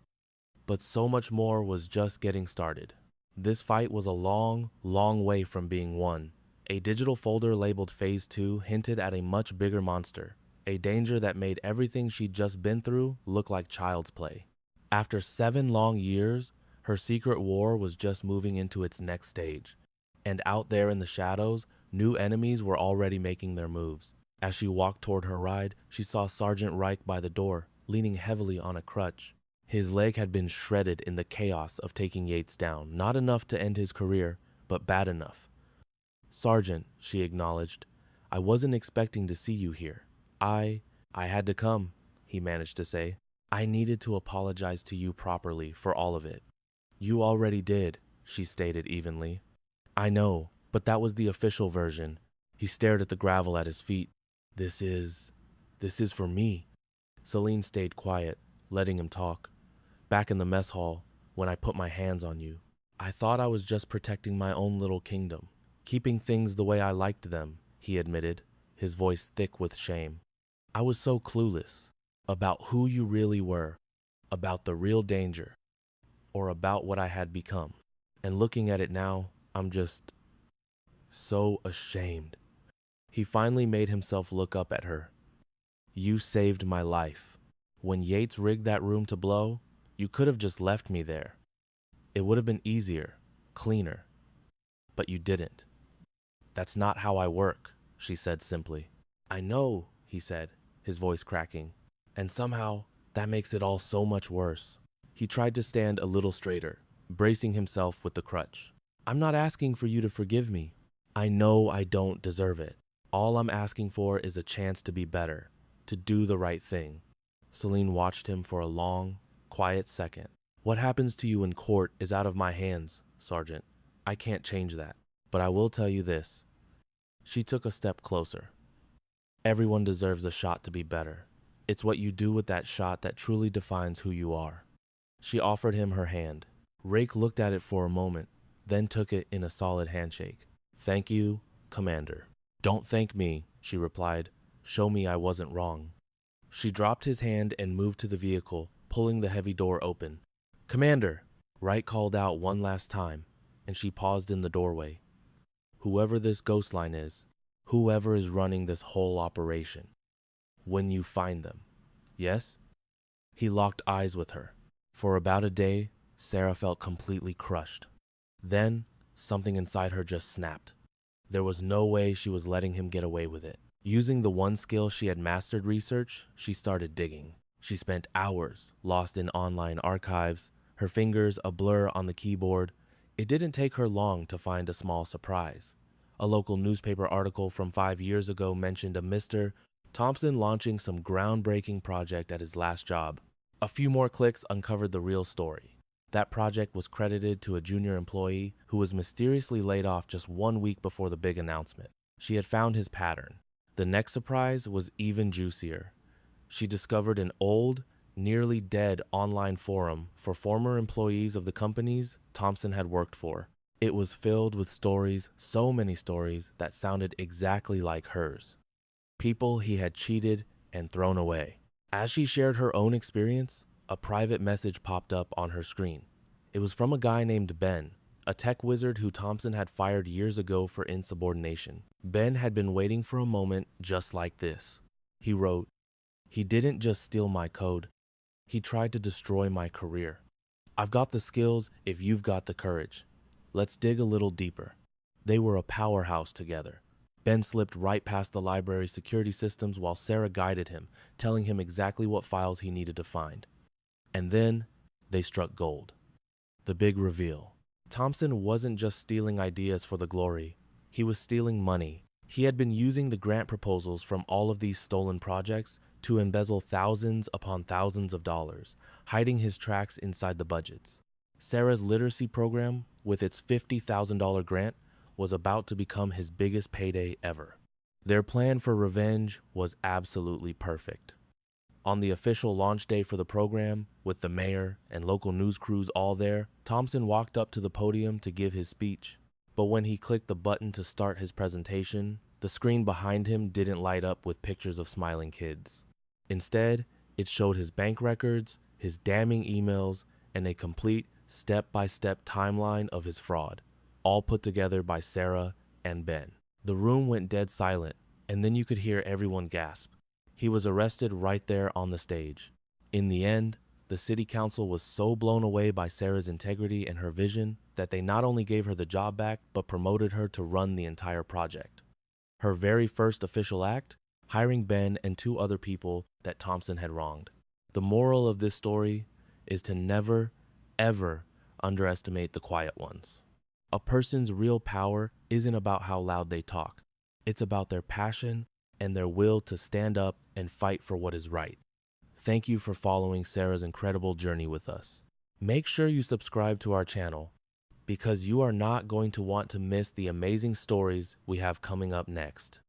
But so much more was just getting started. This fight was a long, long way from being won. A digital folder labeled Phase 2 hinted at a much bigger monster, a danger that made everything she'd just been through look like child's play. After 7 long years, her secret war was just moving into its next stage. And out there in the shadows, new enemies were already making their moves. As she walked toward her ride, she saw Sergeant Reich by the door, leaning heavily on a crutch. His leg had been shredded in the chaos of taking Yates down, not enough to end his career, but bad enough. Sergeant, she acknowledged, I wasn't expecting to see you here. I had to come, he managed to say. I needed to apologize to you properly for all of it. You already did, she stated evenly. I know, but that was the official version. He stared at the gravel at his feet. This is for me. Celine stayed quiet, letting him talk. Back in the mess hall, when I put my hands on you, I thought I was just protecting my own little kingdom. Keeping things the way I liked them, he admitted, his voice thick with shame. I was so clueless about who you really were, about the real danger, or about what I had become. And looking at it now, I'm just so ashamed. He finally made himself look up at her. You saved my life. When Yates rigged that room to blow, you could have just left me there. It would have been easier, cleaner. But you didn't. That's not how I work, she said simply. I know, he said, his voice cracking. And somehow, that makes it all so much worse. He tried to stand a little straighter, bracing himself with the crutch. I'm not asking for you to forgive me. I know I don't deserve it. All I'm asking for is a chance to be better, to do the right thing. Celine watched him for a long, quiet second. What happens to you in court is out of my hands, Sergeant. I can't change that. But I will tell you this. She took a step closer. Everyone deserves a shot to be better. It's what you do with that shot that truly defines who you are. She offered him her hand. Rake looked at it for a moment, then took it in a solid handshake. Thank you, Commander. Don't thank me, she replied. Show me I wasn't wrong. She dropped his hand and moved to the vehicle, pulling the heavy door open. Commander, Wright called out one last time, and she paused in the doorway. Whoever this ghost line is, whoever is running this whole operation, when you find them, yes? He locked eyes with her. For about a day, Sarah felt completely crushed. Then, something inside her just snapped. There was no way she was letting him get away with it. Using the one skill she had mastered, research, she started digging. She spent hours lost in online archives, her fingers a blur on the keyboard, It didn't take her long to find a small surprise. A local newspaper article from 5 years ago mentioned a Mr. Thompson launching some groundbreaking project at his last job. A few more clicks uncovered the real story. That project was credited to a junior employee who was mysteriously laid off just 1 week before the big announcement. She had found his pattern. The next surprise was even juicier. She discovered an old, nearly dead online forum for former employees of the companies Thompson had worked for. It was filled with stories, so many stories, that sounded exactly like hers. People he had cheated and thrown away. As she shared her own experience, a private message popped up on her screen. It was from a guy named Ben, a tech wizard who Thompson had fired years ago for insubordination. Ben had been waiting for a moment just like this. He wrote, "He didn't just steal my code. He tried to destroy my career. I've got the skills if you've got the courage. Let's dig a little deeper." They were a powerhouse together. Ben slipped right past the library's security systems while Sarah guided him, telling him exactly what files he needed to find. And then they struck gold. The big reveal. Thompson wasn't just stealing ideas for the glory. He was stealing money. He had been using the grant proposals from all of these stolen projects to embezzle thousands upon thousands of dollars, hiding his tracks inside the budgets. Sarah's literacy program, with its $50,000 grant, was about to become his biggest payday ever. Their plan for revenge was absolutely perfect. On the official launch day for the program, with the mayor and local news crews all there, Thompson walked up to the podium to give his speech. But when he clicked the button to start his presentation, the screen behind him didn't light up with pictures of smiling kids. Instead, it showed his bank records, his damning emails, and a complete step-by-step timeline of his fraud, all put together by Sarah and Ben. The room went dead silent, and then you could hear everyone gasp. He was arrested right there on the stage. In the end, the city council was so blown away by Sarah's integrity and her vision that they not only gave her the job back, but promoted her to run the entire project. Her very first official act, hiring Ben and 2 other people that Thompson had wronged. The moral of this story is to never, ever underestimate the quiet ones. A person's real power isn't about how loud they talk. It's about their passion and their will to stand up and fight for what is right. Thank you for following Sarah's incredible journey with us. Make sure you subscribe to our channel because you are not going to want to miss the amazing stories we have coming up next.